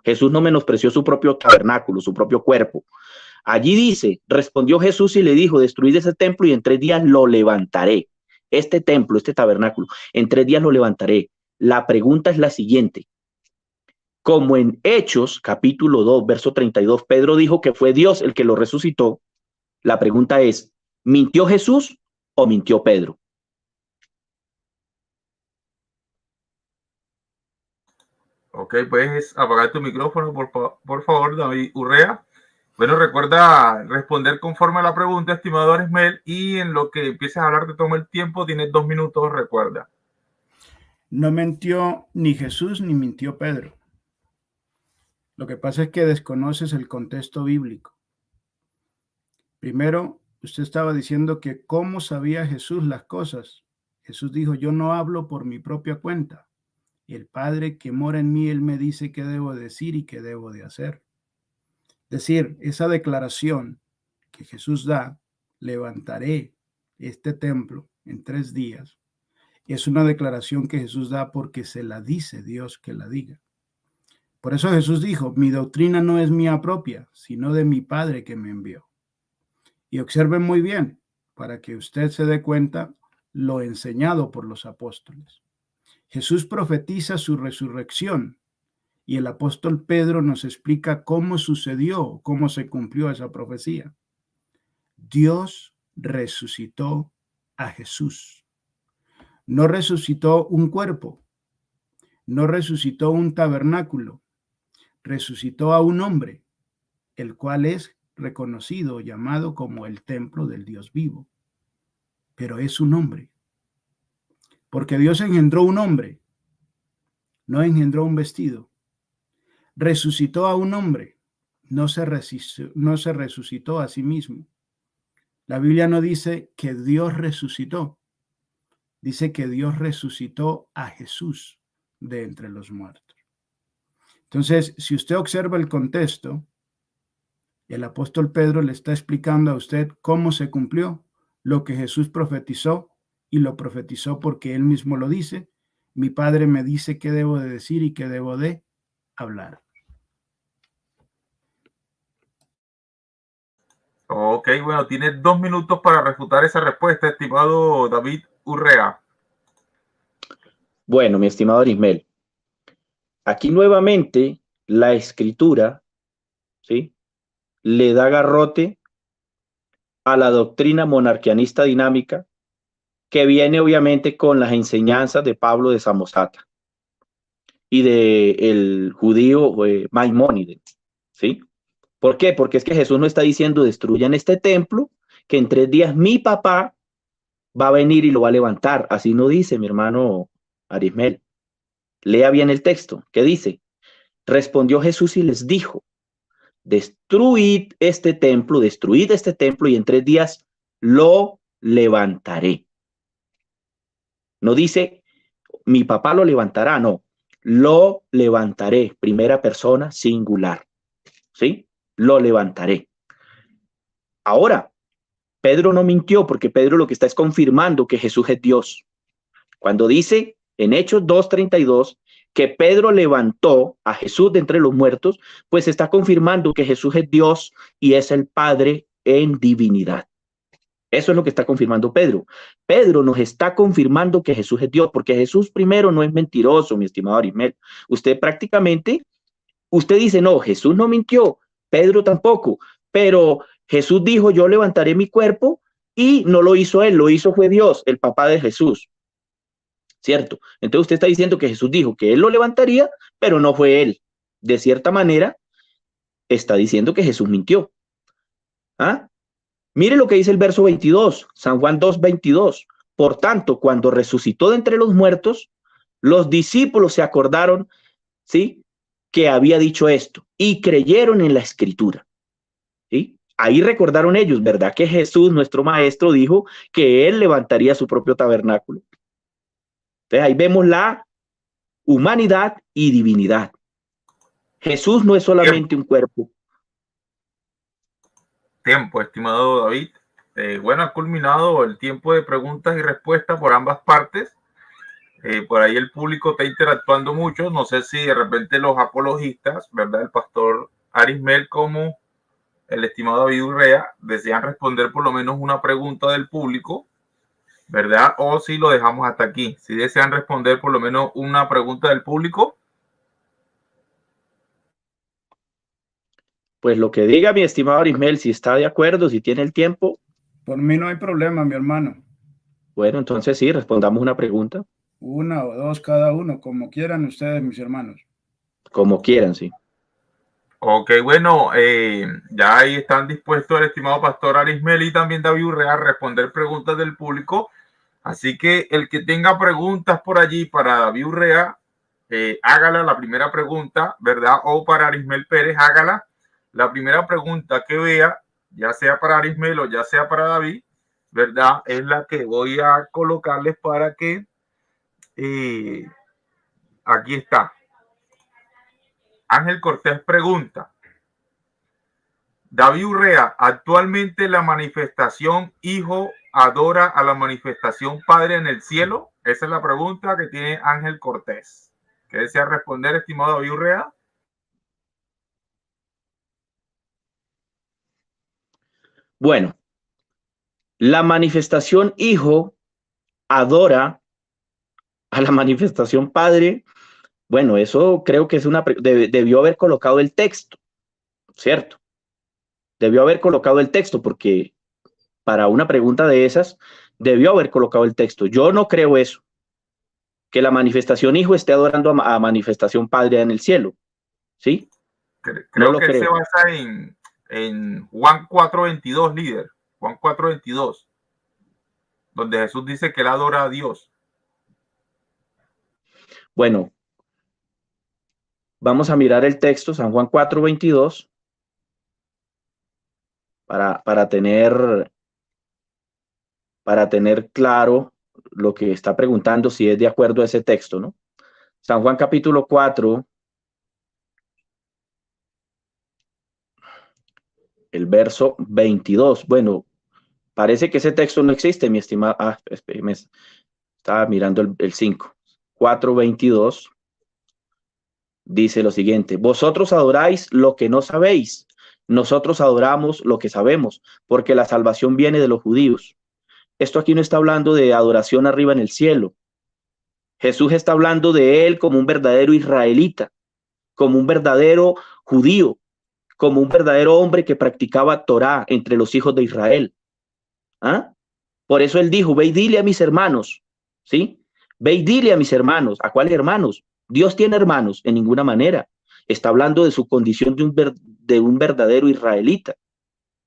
Jesús no menospreció su propio tabernáculo, su propio cuerpo. Allí dice, respondió Jesús y le dijo, destruid ese templo y en 3 días lo levantaré. Este templo, este tabernáculo, en 3 días lo levantaré. La pregunta es la siguiente. Como en Hechos, capítulo 2, verso 32, Pedro dijo que fue Dios el que lo resucitó, la pregunta es, ¿mintió Jesús o mintió Pedro? Ok, puedes apagar tu micrófono, por favor, David Urrea. Bueno, recuerda responder conforme a la pregunta, estimado Arismel, y en lo que empieces a hablar te toma el tiempo, tienes 2 minutos, recuerda. No mintió ni Jesús ni mintió Pedro. Lo que pasa es que desconoces el contexto bíblico. Primero, usted estaba diciendo que cómo sabía Jesús las cosas. Jesús dijo, yo no hablo por mi propia cuenta. El Padre que mora en mí, Él me dice qué debo decir y qué debo de hacer. Es decir, esa declaración que Jesús da, levantaré este templo en 3 días, es una declaración que Jesús da porque se la dice Dios que la diga. Por eso Jesús dijo, mi doctrina no es mía propia, sino de mi Padre que me envió. Y observen muy bien, para que usted se dé cuenta lo enseñado por los apóstoles. Jesús profetiza su resurrección y el apóstol Pedro nos explica cómo sucedió, cómo se cumplió esa profecía. Dios resucitó a Jesús. No resucitó un cuerpo, no resucitó un tabernáculo, resucitó a un hombre, el cual es reconocido, llamado como el templo del Dios vivo. Pero es un hombre. Porque Dios engendró un hombre, no engendró un vestido. Resucitó a un hombre, no se resucitó a sí mismo. La Biblia no dice que Dios resucitó, dice que Dios resucitó a Jesús de entre los muertos. Entonces, si usted observa el contexto, el apóstol Pedro le está explicando a usted cómo se cumplió lo que Jesús profetizó, y lo profetizó porque él mismo lo dice. Mi Padre me dice qué debo de decir y qué debo de hablar. Ok, bueno, tienes 2 minutos para refutar esa respuesta, estimado David Urrea. Bueno, mi estimado Arismel, aquí nuevamente la escritura, ¿sí?, le da garrote a la doctrina monarquianista dinámica que viene obviamente con las enseñanzas de Pablo de Samosata. y de el judío Maimónides, ¿sí? ¿Por qué? Porque es que Jesús no está diciendo destruyan este templo, que en 3 días mi papá va a venir y lo va a levantar. Así no dice mi hermano Arismel. Lea bien el texto. ¿Qué dice? Respondió Jesús y les dijo, destruid este templo y en 3 días lo levantaré. No dice, mi papá lo levantará, no. Lo levantaré, primera persona singular. ¿Sí? Lo levantaré. Ahora, Pedro no mintió porque Pedro lo que está es confirmando que Jesús es Dios. Cuando dice en Hechos 2:32 que Pedro levantó a Jesús de entre los muertos, pues está confirmando que Jesús es Dios y es el Padre en divinidad. Eso es lo que está confirmando Pedro. Pedro nos está confirmando que Jesús es Dios, porque Jesús primero no es mentiroso, mi estimado Arismel. Usted dice, no, Jesús no mintió, Pedro tampoco, pero Jesús dijo, yo levantaré mi cuerpo y no lo hizo él, lo hizo fue Dios, el papá de Jesús. ¿Cierto? Entonces usted está diciendo que Jesús dijo que él lo levantaría, pero no fue él. De cierta manera, está diciendo que Jesús mintió. ¿Ah? Mire lo que dice el verso 22, San Juan 2:22. Por tanto, cuando resucitó de entre los muertos, los discípulos se acordaron, ¿sí?, que había dicho esto y creyeron en la escritura. ¿Sí? Ahí recordaron ellos, ¿verdad? Que Jesús, nuestro maestro, dijo que él levantaría su propio tabernáculo. Entonces ahí vemos la humanidad y divinidad. Jesús no es solamente un cuerpo. Tiempo, estimado David. Bueno, ha culminado el tiempo de preguntas y respuestas por ambas partes. Por ahí el público está interactuando mucho. No sé si de repente los apologistas, ¿verdad? El pastor Arismel como el estimado David Urrea desean responder por lo menos una pregunta del público, ¿verdad? O si lo dejamos hasta aquí. Si desean responder por lo menos una pregunta del público. Pues lo que diga mi estimado Arismel, si está de acuerdo, si tiene el tiempo. Por mí no hay problema, mi hermano. Bueno, entonces sí, respondamos una pregunta. Una o dos cada uno, como quieran ustedes, mis hermanos. Como quieran, sí. Ok, bueno, ya ahí están dispuestos el estimado pastor Arismel y también David Urrea a responder preguntas del público. Así que el que tenga preguntas por allí para David Urrea, hágala la primera pregunta, ¿verdad? O para Arismel Pérez, hágala. La primera pregunta que vea, ya sea para Arismel o ya sea para David, ¿verdad? Es la que voy a colocarles para que aquí está. Ángel Cortés pregunta, David Urrea, ¿actualmente la manifestación Hijo adora a la manifestación Padre en el cielo? Esa es la pregunta que tiene Ángel Cortés. ¿Qué desea responder, estimado David Urrea? Bueno, la manifestación Hijo adora a la manifestación Padre. Bueno, eso creo que es debió haber colocado el texto, ¿cierto? Debió haber colocado el texto porque para una pregunta de esas debió haber colocado el texto. Yo no creo eso, que la manifestación Hijo esté adorando a manifestación Padre en el cielo, ¿sí? Creo no que creo. Se basa en Juan 4:22, líder. Juan 4:22, donde Jesús dice que él adora a Dios. Bueno, vamos a mirar el texto, San Juan 4:22, para tener claro lo que está preguntando, si es de acuerdo a ese texto, ¿no? San Juan capítulo 4, el verso 22. Bueno, parece que ese texto no existe, mi estimado. Estaba mirando el 5. 4:22 dice lo siguiente: vosotros adoráis lo que no sabéis, nosotros adoramos lo que sabemos, porque la salvación viene de los judíos. Esto aquí no está hablando de adoración arriba en el cielo. Jesús está hablando de él como un verdadero israelita, como un verdadero judío, como un verdadero hombre que practicaba Torá entre los hijos de Israel. ¿Ah? Por eso él dijo, ve y dile a mis hermanos, ¿sí? Ve y dile a mis hermanos. ¿A cuáles hermanos? Dios tiene hermanos en ninguna manera. Está hablando de su condición de un verdadero israelita,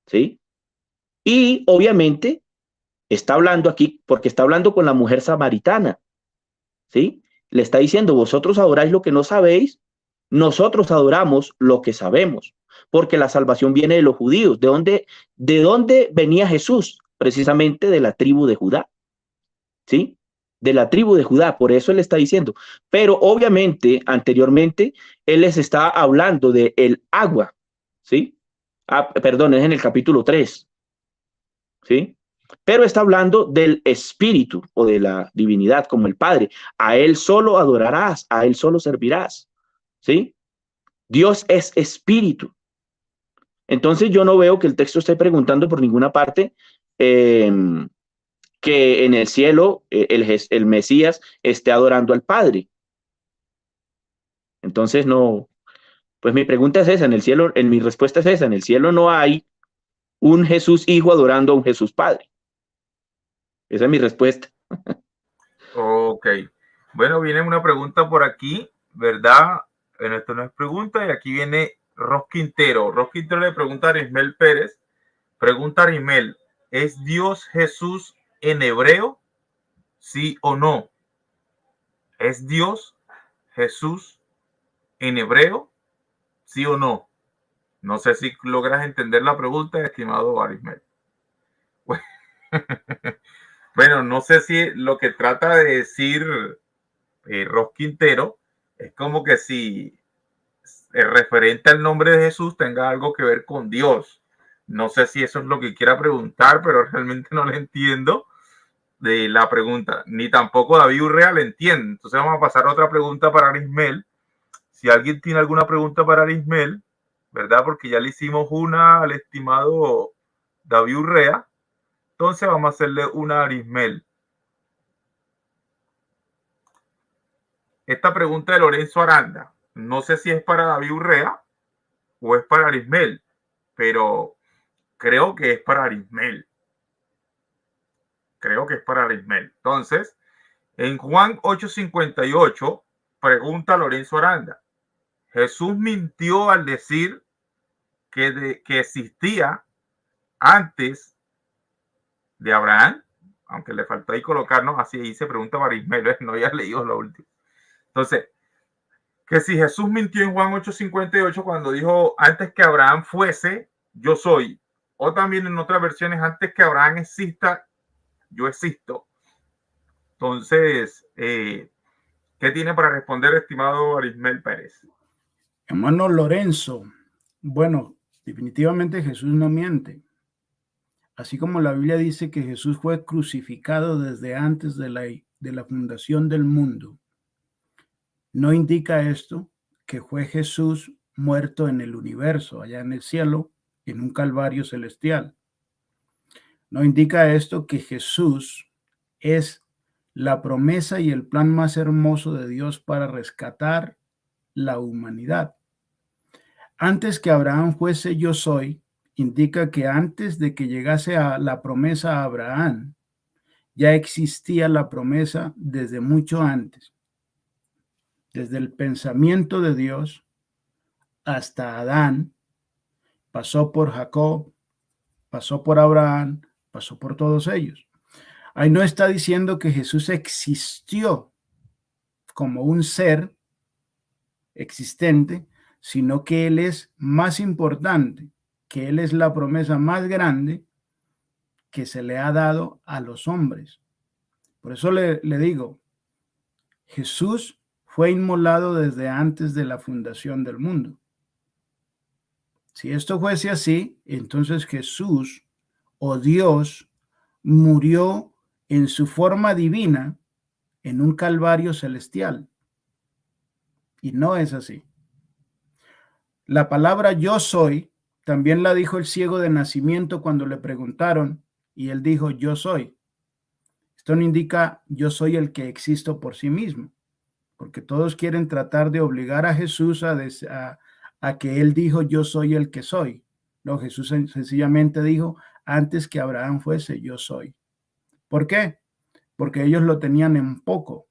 ¿sí? Y obviamente está hablando aquí, porque está hablando con la mujer samaritana, ¿sí? Le está diciendo, vosotros adoráis lo que no sabéis, nosotros adoramos lo que sabemos, porque la salvación viene de los judíos. De dónde venía Jesús? Precisamente de la tribu de Judá, ¿sí? De la tribu de Judá, por eso él está diciendo. Pero obviamente, anteriormente, él les está hablando de el agua, ¿sí? Perdón, es en el capítulo 3, ¿sí? Pero está hablando del espíritu o de la divinidad como el Padre. A él solo adorarás, a él solo servirás, ¿sí? Dios es espíritu. Entonces yo no veo que el texto esté preguntando por ninguna parte que en el cielo el Mesías esté adorando al Padre. Entonces no, pues mi pregunta es esa, en el cielo, mi respuesta es esa, en el cielo no hay un Jesús Hijo adorando a un Jesús Padre. Esa es mi respuesta. Ok. Bueno, viene una pregunta por aquí, ¿verdad? En esto no es pregunta y aquí viene Ros Quintero. Ros Quintero le pregunta a Arismel Pérez. Pregunta a Arismel, ¿es Dios Jesús en hebreo? ¿Sí o no? ¿Es Dios Jesús en hebreo? ¿Sí o no? No sé si logras entender la pregunta, estimado Arismel. Bueno, no sé si lo que trata de decir Ros Quintero es como que si el referente al nombre de Jesús tenga algo que ver con Dios. No sé si eso es lo que quiera preguntar, pero realmente no le entiendo de la pregunta, ni tampoco David Urrea le entiende. Entonces vamos a pasar a otra pregunta para Arismel. Si alguien tiene alguna pregunta para Arismel, ¿verdad? Porque ya le hicimos una al estimado David Urrea. Entonces vamos a hacerle una a Arismel. Esta pregunta de Lorenzo Aranda, no sé si es para David Urrea o es para Arismel, pero creo que es para Arismel. Creo que es para Arismel. Entonces, en Juan 8:58, pregunta Lorenzo Aranda, ¿Jesús mintió al decir que existía antes de Abraham? Aunque le faltó ahí colocarnos, así ahí se pregunta para Arismel, no había leído lo último. Entonces, que si Jesús mintió en Juan 8:58 cuando dijo antes que Abraham fuese, yo soy, o también en otras versiones antes que Abraham exista, yo existo. Entonces, ¿qué tiene para responder, estimado Arismel Pérez? Hermano Lorenzo, bueno, definitivamente Jesús no miente. Así como la Biblia dice que Jesús fue crucificado desde antes de la fundación del mundo, ¿no indica esto que fue Jesús muerto en el universo, allá en el cielo, en un calvario celestial? ¿No indica esto que Jesús es la promesa y el plan más hermoso de Dios para rescatar la humanidad? Antes que Abraham fuese yo soy, indica que antes de que llegase a la promesa a Abraham, ya existía la promesa desde mucho antes, desde el pensamiento de Dios hasta Adán, pasó por Jacob, pasó por Abraham, pasó por todos ellos. Ahí no está diciendo que Jesús existió como un ser existente, sino que Él es más importante, que Él es la promesa más grande que se le ha dado a los hombres. Por eso le digo, Jesús fue inmolado desde antes de la fundación del mundo. Si esto fuese así, entonces Jesús o Dios murió en su forma divina en un calvario celestial. Y no es así. La palabra yo soy también la dijo el ciego de nacimiento cuando le preguntaron y él dijo yo soy. Esto no indica yo soy el que existo por sí mismo, porque todos quieren tratar de obligar a Jesús a que él dijo yo soy el que soy. No, Jesús sencillamente dijo antes que Abraham fuese yo soy. ¿Por qué? Porque ellos lo tenían en poco.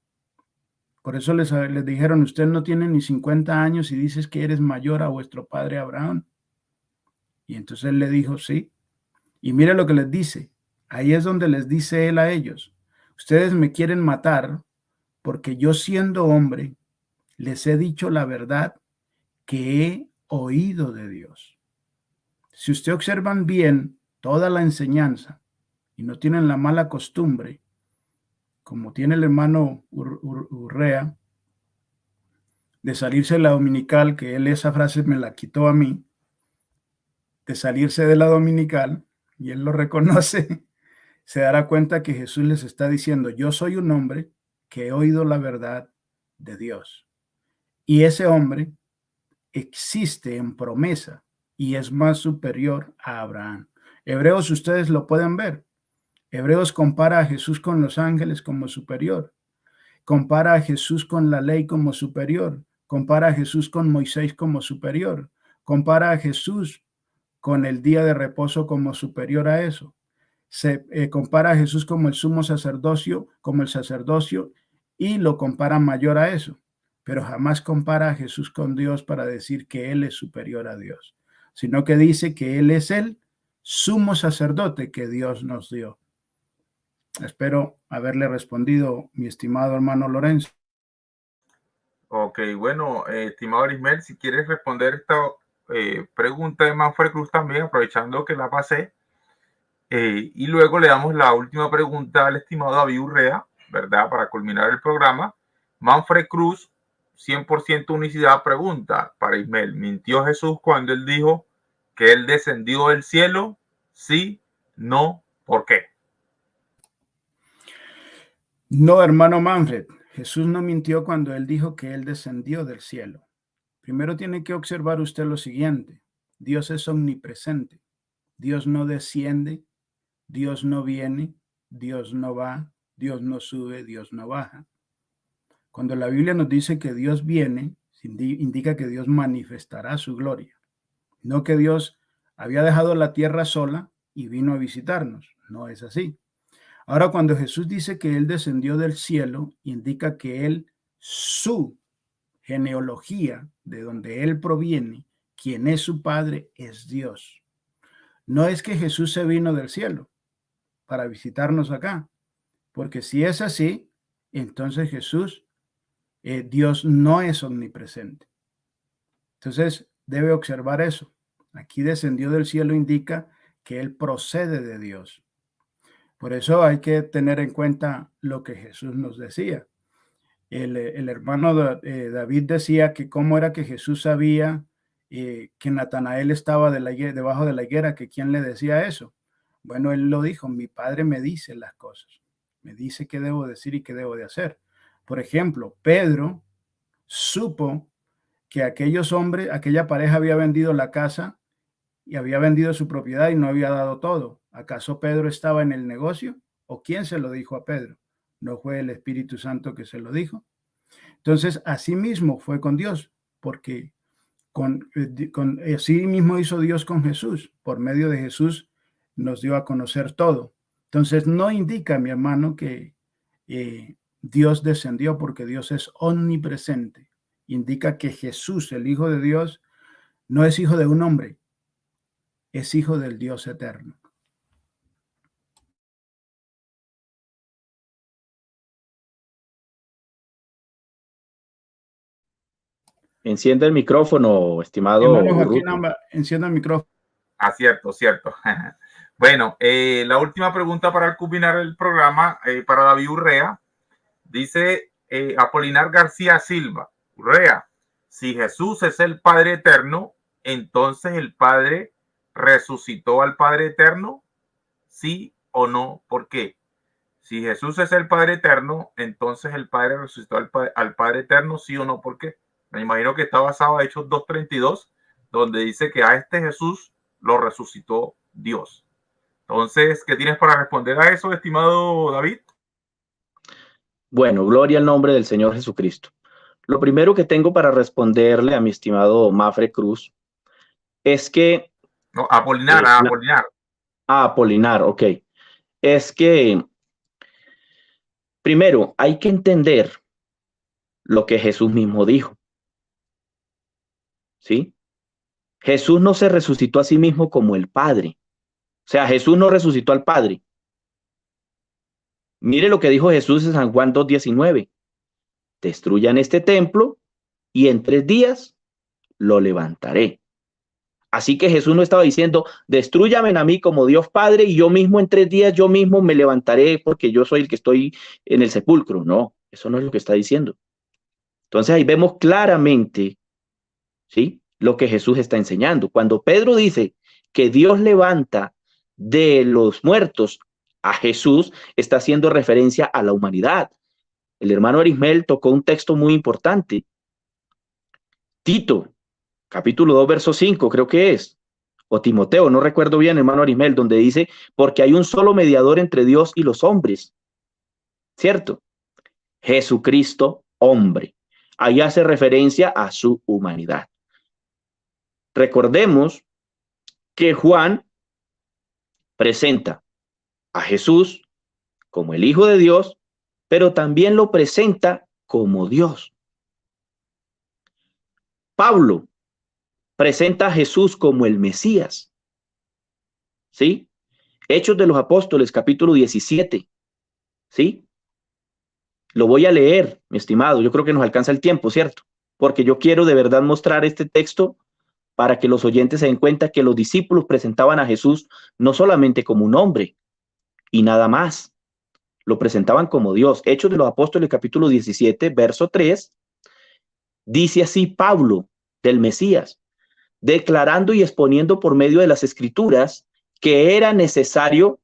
Por eso les dijeron, usted no tiene ni 50 años y dices que eres mayor a vuestro padre Abraham. Y entonces él le dijo, sí. Y mire lo que les dice. Ahí es donde les dice él a ellos, ustedes me quieren matar porque yo siendo hombre les he dicho la verdad que he oído de Dios. Si ustedes observan bien toda la enseñanza y no tienen la mala costumbre, como tiene el hermano Urrea, de salirse de la dominical, que él esa frase me la quitó a mí, de salirse de la dominical, y él lo reconoce, se dará cuenta que Jesús les está diciendo, yo soy un hombre que he oído la verdad de Dios. Y ese hombre existe en promesa y es más superior a Abraham. Hebreos, ustedes lo pueden ver. Hebreos compara a Jesús con los ángeles como superior. Compara a Jesús con la ley como superior. Compara a Jesús con Moisés como superior. Compara a Jesús con el día de reposo como superior a eso. Se compara a Jesús como el sumo sacerdocio, como el sacerdocio, y lo compara mayor a eso. Pero jamás compara a Jesús con Dios para decir que Él es superior a Dios, sino que dice que Él es el sumo sacerdote que Dios nos dio. Espero haberle respondido, mi estimado hermano Lorenzo. Ok, bueno, estimado Arismel, si quieres responder esta pregunta de Manfred Cruz también, aprovechando que la pasé, y luego le damos la última pregunta al estimado David Urrea, ¿verdad? Para culminar el programa. Manfred Cruz, 100% unicidad, pregunta para Ismael, ¿mintió Jesús cuando él dijo que él descendió del cielo? Sí, no, ¿por qué? No, hermano Manfred, Jesús no mintió cuando él dijo que él descendió del cielo. Primero tiene que observar usted lo siguiente. Dios es omnipresente. Dios no desciende, Dios no viene, Dios no va, Dios no sube, Dios no baja. Cuando la Biblia nos dice que Dios viene, indica que Dios manifestará su gloria. No que Dios había dejado la tierra sola y vino a visitarnos. No es así. Ahora, cuando Jesús dice que Él descendió del cielo, indica que Él, su genealogía, de donde Él proviene, quien es su Padre, es Dios. No es que Jesús se vino del cielo para visitarnos acá, porque si es así, entonces Jesús, Dios no es omnipresente. Entonces, debe observar eso. Aquí descendió del cielo indica que Él procede de Dios. Por eso hay que tener en cuenta lo que Jesús nos decía. El hermano David decía que cómo era que Jesús sabía que Natanael estaba debajo de la higuera, que quién le decía eso. Bueno, él lo dijo, mi padre me dice las cosas, me dice qué debo decir y qué debo de hacer. Por ejemplo, Pedro supo que aquellos hombres, aquella pareja había vendido la casa y había vendido su propiedad y no había dado todo. ¿Acaso Pedro estaba en el negocio? ¿O quién se lo dijo a Pedro? ¿No fue el Espíritu Santo que se lo dijo? Entonces, así mismo fue con Dios, porque así mismo hizo Dios con Jesús. Por medio de Jesús nos dio a conocer todo. Entonces, no indica, mi hermano, que Dios descendió, porque Dios es omnipresente. Indica que Jesús, el Hijo de Dios, no es hijo de un hombre, es hijo del Dios eterno. Enciende el micrófono, estimado Hermano Joaquín Urrutia. Amba, encienda el micrófono. Ah, cierto, cierto. Bueno, la última pregunta para culminar el programa para David Urrea. Dice Apolinar García Silva, Urrea, si Jesús es el Padre eterno, entonces el Padre resucitó al Padre eterno, ¿sí o no? ¿Por qué? Si Jesús es el Padre eterno, entonces el Padre resucitó al Padre eterno, ¿sí o no? ¿Por qué? Me imagino que está basado en Hechos 2:32, donde dice que a este Jesús lo resucitó Dios. Entonces, ¿qué tienes para responder a eso, estimado David? Bueno, gloria al nombre del Señor Jesucristo. Lo primero que tengo para responderle a mi estimado Manfred Cruz es que... No, Apolinar, Apolinar. Apolinar, ok. Es que, primero, hay que entender lo que Jesús mismo dijo. ¿Sí? Jesús no se resucitó a sí mismo como el Padre. O sea, Jesús no resucitó al Padre. Mire lo que dijo Jesús en San Juan 2:19. Destruyan este templo y en 3 días lo levantaré. Así que Jesús no estaba diciendo, destrúyame a mí como Dios Padre y yo mismo en 3 días yo mismo me levantaré porque yo soy el que estoy en el sepulcro. No, eso no es lo que está diciendo. Entonces ahí vemos claramente, ¿sí?, lo que Jesús está enseñando. Cuando Pedro dice que Dios levanta de los muertos a Jesús, está haciendo referencia a la humanidad. El hermano Arismel tocó un texto muy importante. Tito, capítulo 2, verso 5, creo que es, o Timoteo, no recuerdo bien, hermano Arismel, donde dice, porque hay un solo mediador entre Dios y los hombres, ¿cierto? Jesucristo, hombre. Ahí hace referencia a su humanidad. Recordemos que Juan presenta a Jesús como el Hijo de Dios, pero también lo presenta como Dios. Pablo presenta a Jesús como el Mesías, ¿sí? Hechos de los Apóstoles, capítulo 17, ¿sí? Lo voy a leer, mi estimado, yo creo que nos alcanza el tiempo, ¿cierto? Porque yo quiero de verdad mostrar este texto para que los oyentes se den cuenta que los discípulos presentaban a Jesús no solamente como un hombre y nada más, lo presentaban como Dios. Hechos de los Apóstoles, capítulo 17, verso 3, dice así Pablo del Mesías, declarando y exponiendo por medio de las Escrituras que era necesario,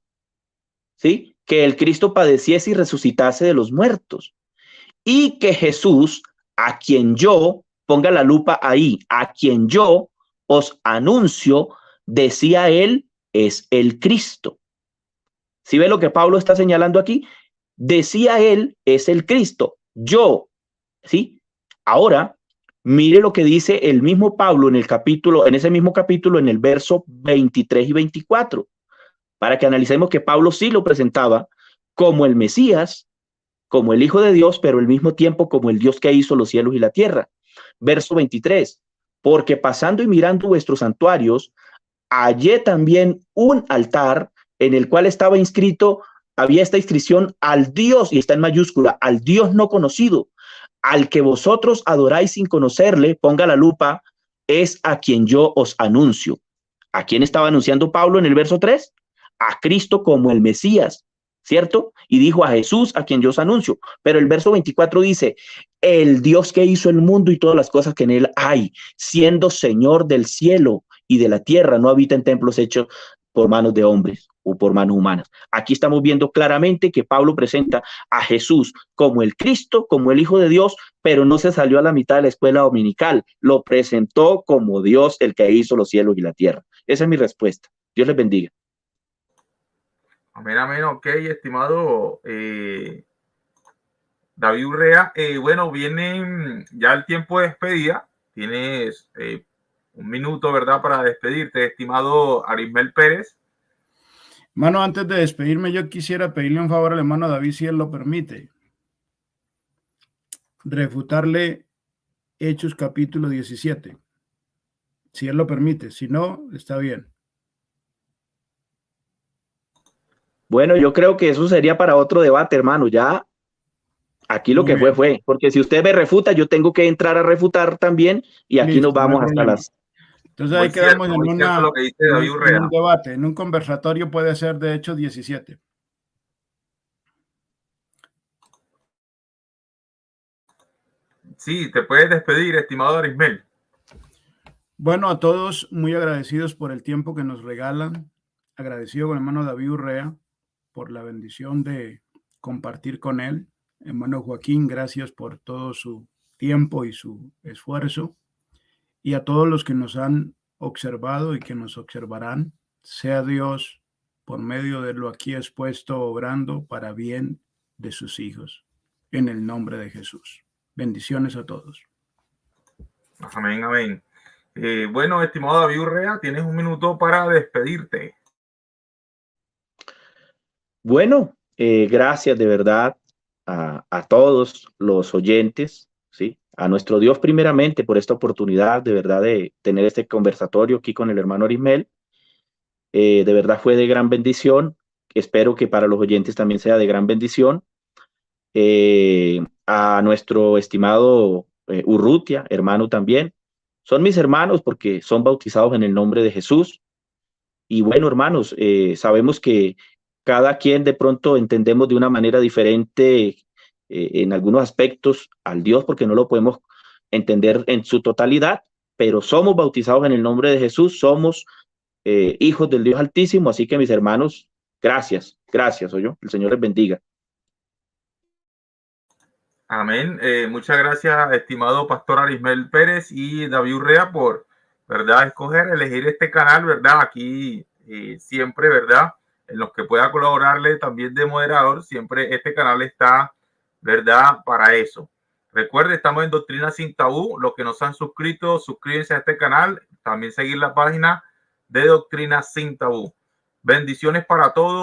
¿sí?, que el Cristo padeciese y resucitase de los muertos, y que Jesús, a quien yo, ponga la lupa ahí, a quien yo os anuncio, decía él, es el Cristo. ¿Sí ve lo que Pablo está señalando aquí? Decía él, es el Cristo. Yo, ¿sí? Ahora, mire lo que dice el mismo Pablo en el capítulo, en ese mismo capítulo, en el verso 23 y 24, para que analicemos que Pablo sí lo presentaba como el Mesías, como el Hijo de Dios, pero al mismo tiempo como el Dios que hizo los cielos y la tierra. Verso 23, porque pasando y mirando vuestros santuarios, hallé también un altar en el cual estaba inscrito, había esta inscripción al Dios, y está en mayúscula, al Dios no conocido, al que vosotros adoráis sin conocerle, ponga la lupa, es a quien yo os anuncio. ¿A quién estaba anunciando Pablo en el verso 3? A Cristo como el Mesías, ¿cierto? Y dijo a Jesús, a quien yo os anuncio. Pero el verso 24 dice, el Dios que hizo el mundo y todas las cosas que en él hay, siendo Señor del cielo y de la tierra, no habita en templos hechos por manos de hombres o por manos humanas. Aquí estamos viendo claramente que Pablo presenta a Jesús como el Cristo, como el Hijo de Dios, pero no se salió a la mitad de la escuela dominical, lo presentó como Dios, el que hizo los cielos y la tierra. Esa es mi respuesta. Dios les bendiga. Amén, amén. Ok, estimado David Urrea. Bueno, viene ya el tiempo de despedida. Tienes un minuto, ¿verdad?, para despedirte, estimado Arismel Pérez. Hermano, antes de despedirme, yo quisiera pedirle un favor al hermano David, si él lo permite. Refutarle Hechos capítulo 17. Si él lo permite. Si no, está bien. Bueno, yo creo que eso sería para otro debate, hermano. Ya aquí lo Muy que bien. fue, porque si usted me refuta, yo tengo que entrar a refutar también y aquí Listo, nos vamos no hay hasta problema. las... Entonces ahí quedamos muy cierto lo que dice David Urrea. en un debate, en un conversatorio puede ser de Hechos 17. Sí, te puedes despedir, estimado Arismel. Bueno, a todos muy agradecidos por el tiempo que nos regalan. Agradecido con el hermano David Urrea por la bendición de compartir con él. Hermano Joaquín, gracias por todo su tiempo y su esfuerzo. Y a todos los que nos han observado y que nos observarán, sea Dios por medio de lo aquí expuesto obrando para bien de sus hijos. En el nombre de Jesús. Bendiciones a todos. Amén, amén. Bueno, estimado David Urrea, tienes un minuto para despedirte. Bueno, gracias de verdad a todos los oyentes, ¿sí? A nuestro Dios primeramente por esta oportunidad de verdad de tener este conversatorio aquí con el hermano Arismel. De verdad fue de gran bendición. Espero que para los oyentes también sea de gran bendición. A nuestro estimado Urrutia, hermano también. Son mis hermanos porque son bautizados en el nombre de Jesús. Y bueno, hermanos, sabemos que cada quien de pronto entendemos de una manera diferente en algunos aspectos al Dios porque no lo podemos entender en su totalidad, pero somos bautizados en el nombre de Jesús, somos hijos del Dios Altísimo, así que mis hermanos, gracias, gracias, oye, el Señor les bendiga. Amén. Muchas gracias, estimado pastor Arismel Pérez y David Urrea, por, ¿verdad?, elegir este canal, ¿verdad? Aquí siempre, ¿verdad?, en los que pueda colaborarle también de moderador, siempre este canal está, ¿verdad?, para eso. Recuerde, estamos en Doctrina Sin Tabú. Los que no se han suscrito, suscríbanse a este canal. También seguir la página de Doctrina Sin Tabú. Bendiciones para todos.